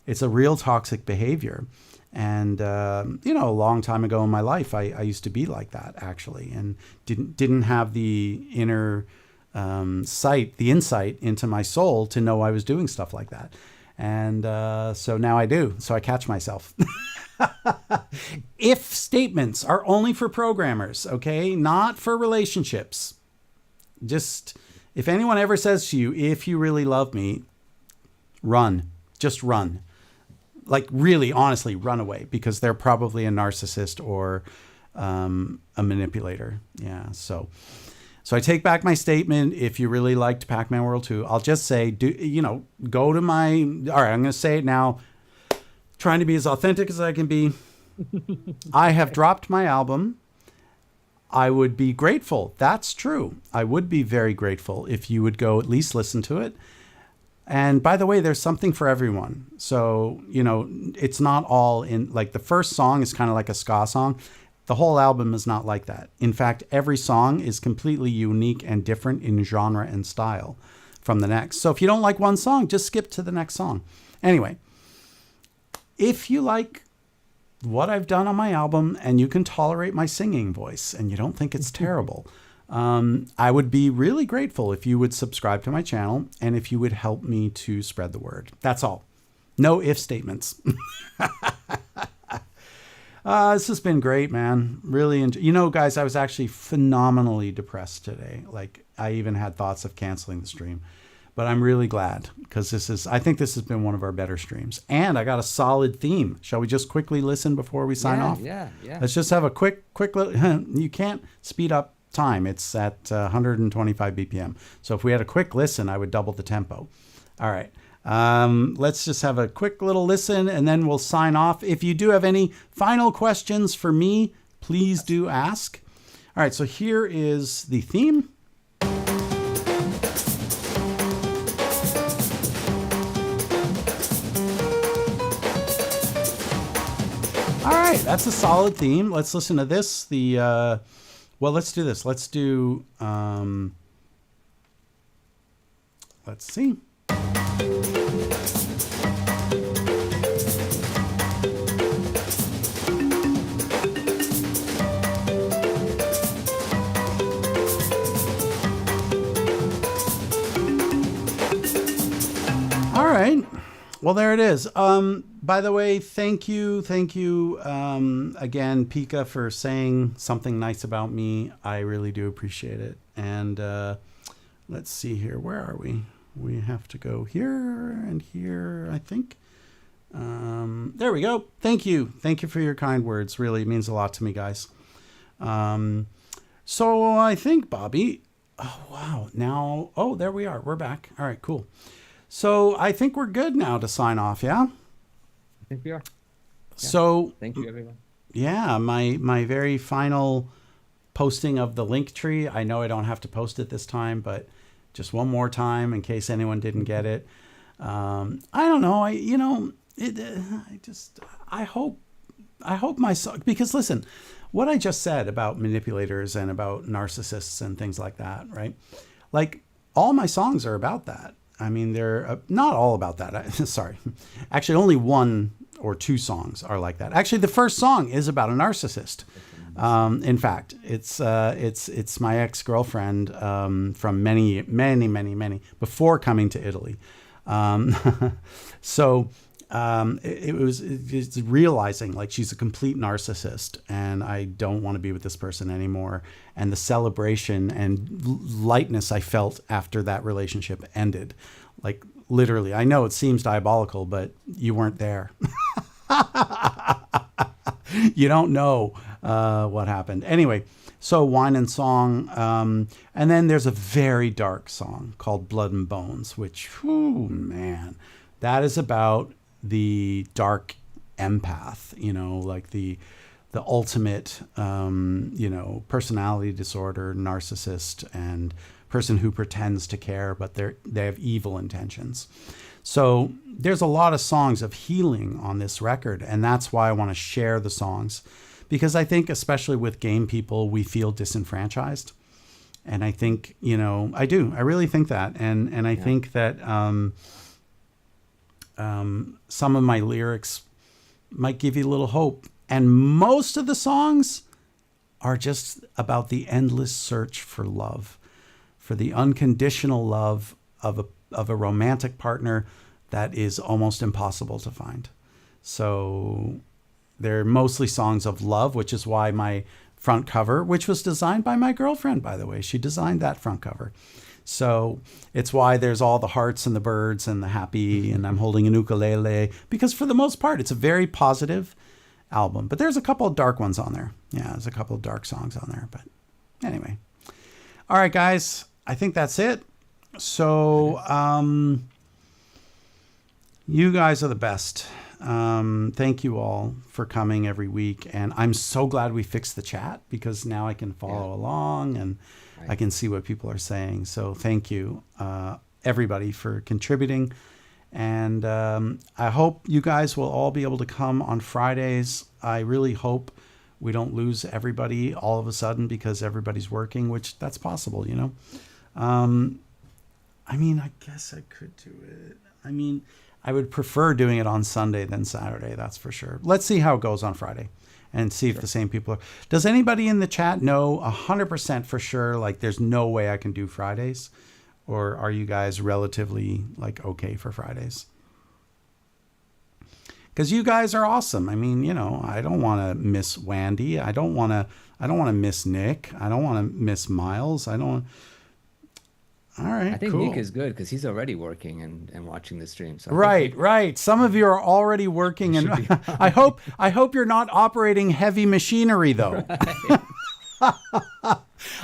it's a real toxic behavior. And, a long time ago in my life, I used to be like that, actually, and didn't have the inner the insight into my soul to know I was doing stuff like that. And so now I do. So I catch myself. If statements are only for programmers, okay, not for relationships. Just if anyone ever says to you, if you really love me, run. Just run. Like really, honestly, run away, because they're probably a narcissist or a manipulator. Yeah. So I take back my statement. If you really liked Pac-Man World 2, I'll just say, go to my, all right, I'm going to say it now, trying to be as authentic as I can be. I have dropped my album. I would be grateful. That's true. I would be very grateful if you would go at least listen to it. And by the way, there's something for everyone. So, it's not all in, like the first song is kind of like a ska song. The whole album is not like that. In fact, every song is completely unique and different in genre and style from the next. So if you don't like one song, just skip to the next song. Anyway, if you like what I've done on my album and you can tolerate my singing voice and you don't think it's terrible, I would be really grateful if you would subscribe to my channel and if you would help me to spread the word. That's all. No if statements. This has been great, man. Really, guys, I was actually phenomenally depressed today. Like, I even had thoughts of canceling the stream, but I'm really glad because I think this has been one of our better streams, and I got a solid theme. Shall we just quickly listen before we sign off? Yeah. Let's just have a quick you can't speed up time. It's at 125 BPM. So if we had a quick listen, I would double the tempo. All right. Let's just have a quick little listen and then we'll sign off. If you do have any final questions for me, please do ask. All right, so here is the theme. All right, that's a solid theme. Let's listen to this. Let's do this. Let's do, let's see. All right. Well, there it is. By the way, thank you again, Pika, for saying something nice about me. I really do appreciate it. And let's see here. Where are we? We have to go here and here, I think. There we go. Thank you. Thank you for your kind words. Really, it means a lot to me, guys. So I think, Bobby, oh, wow. Now, oh, there we are. We're back. All right, cool. So I think we're good now to sign off, yeah? I think we are. Yeah. So thank you, everyone. Yeah, my very final posting of the link tree. I know I don't have to post it this time, but just one more time in case anyone didn't get it. I don't know. I hope my song, because listen, what I just said about manipulators and about narcissists and things like that, right? Like all my songs are about that. I mean, they're not all about that. Sorry. Actually, only one or two songs are like that. Actually, the first song is about a narcissist. In fact, it's my ex-girlfriend from many before coming to Italy. It's realizing like she's a complete narcissist and I don't want to be with this person anymore. And the celebration and lightness I felt after that relationship ended, like literally, I know it seems diabolical, but you weren't there. You don't know what happened. Anyway, so Wine and Song. And then there's a very dark song called Blood and Bones, which, whew, man, that is about the dark empath, like the ultimate, personality disorder narcissist and person who pretends to care, but they have evil intentions. So there's a lot of songs of healing on this record, and that's why I want to share the songs, because I think, especially with game people, we feel disenfranchised. And I think, I do. I really think that. And I think that some of my lyrics might give you a little hope. And most of the songs are just about the endless search for love, for the unconditional love of a romantic partner that is almost impossible to find. So they're mostly songs of love, which is why my front cover, which was designed by my girlfriend, by the way, she designed that front cover. So it's why there's all the hearts and the birds and the happy, and I'm holding an ukulele, because for the most part, it's a very positive album. But there's a couple of dark ones on there. Yeah, there's a couple of dark songs on there. But anyway. All right, guys, I think that's it. So you guys are the best. Thank you all for coming every week. And I'm so glad we fixed the chat, because now I can follow along and I can see what people are saying. So thank you, everybody, for contributing. And I hope you guys will all be able to come on Fridays. I really hope we don't lose everybody all of a sudden because everybody's working, which that's possible, I mean, I guess I could do it. I mean, I would prefer doing it on Sunday than Saturday, that's for sure. Let's see how it goes on Friday and see if the same people are. Does anybody in the chat know 100% for sure, like there's no way I can do Fridays? Or are you guys relatively like okay for Fridays? Because you guys are awesome. I mean, I don't want to miss Wandy. I don't want to miss Nick. I don't want to miss Miles. All right, I think cool. Nick is good because he's already working and watching the stream. So Right. Some of you are already working, and I hope you're not operating heavy machinery though.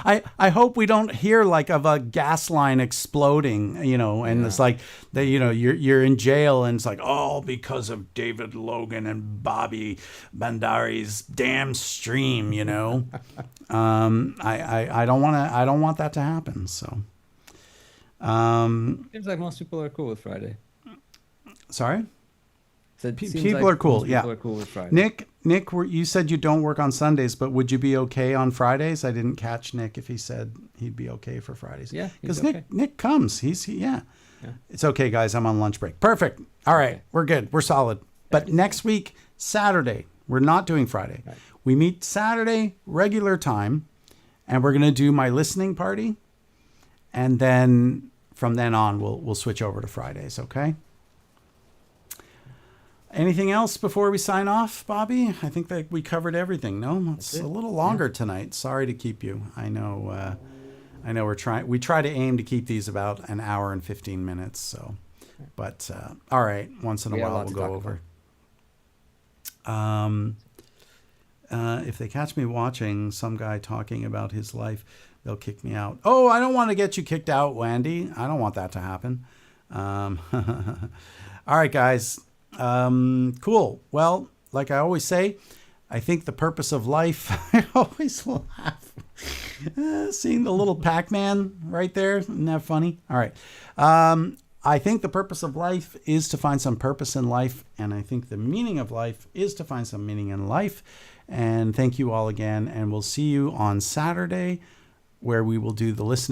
I hope we don't hear like of a gas line exploding, and it's like that, you're in jail and it's like, oh, because of David Logan and Bobby Bandari's damn stream, I don't want that to happen. So. Seems like most people are cool with Friday. Sorry? People are cool. People are cool with Friday. Nick, you said you don't work on Sundays, but would you be okay on Fridays? I didn't catch Nick if he said he'd be okay for Fridays. Yeah, because okay. Nick comes. Yeah. It's okay, guys. I'm on lunch break. Perfect. All right, We're good. We're solid. But next week, Saturday, we're not doing Friday. Right. We meet Saturday, regular time, and we're gonna do my listening party, and then from then on, we'll switch over to Fridays. Okay. Anything else before we sign off, Bobby? I think that we covered everything. No, it's a little longer tonight. Sorry to keep you. I know we try to aim to keep these about an hour and 15 minutes. So, but all right, once in a while we'll go over. If they catch me watching some guy talking about his life, they'll kick me out. Oh, I don't want to get you kicked out, Wandy. I don't want that to happen. All right, guys. Cool. Well, like I always say, I think the purpose of life, I always laugh. Seeing the little Pac-Man right there. Isn't that funny? All right. I think the purpose of life is to find some purpose in life. And I think the meaning of life is to find some meaning in life. And thank you all again. And we'll see you on Saturday, where we will do the listening.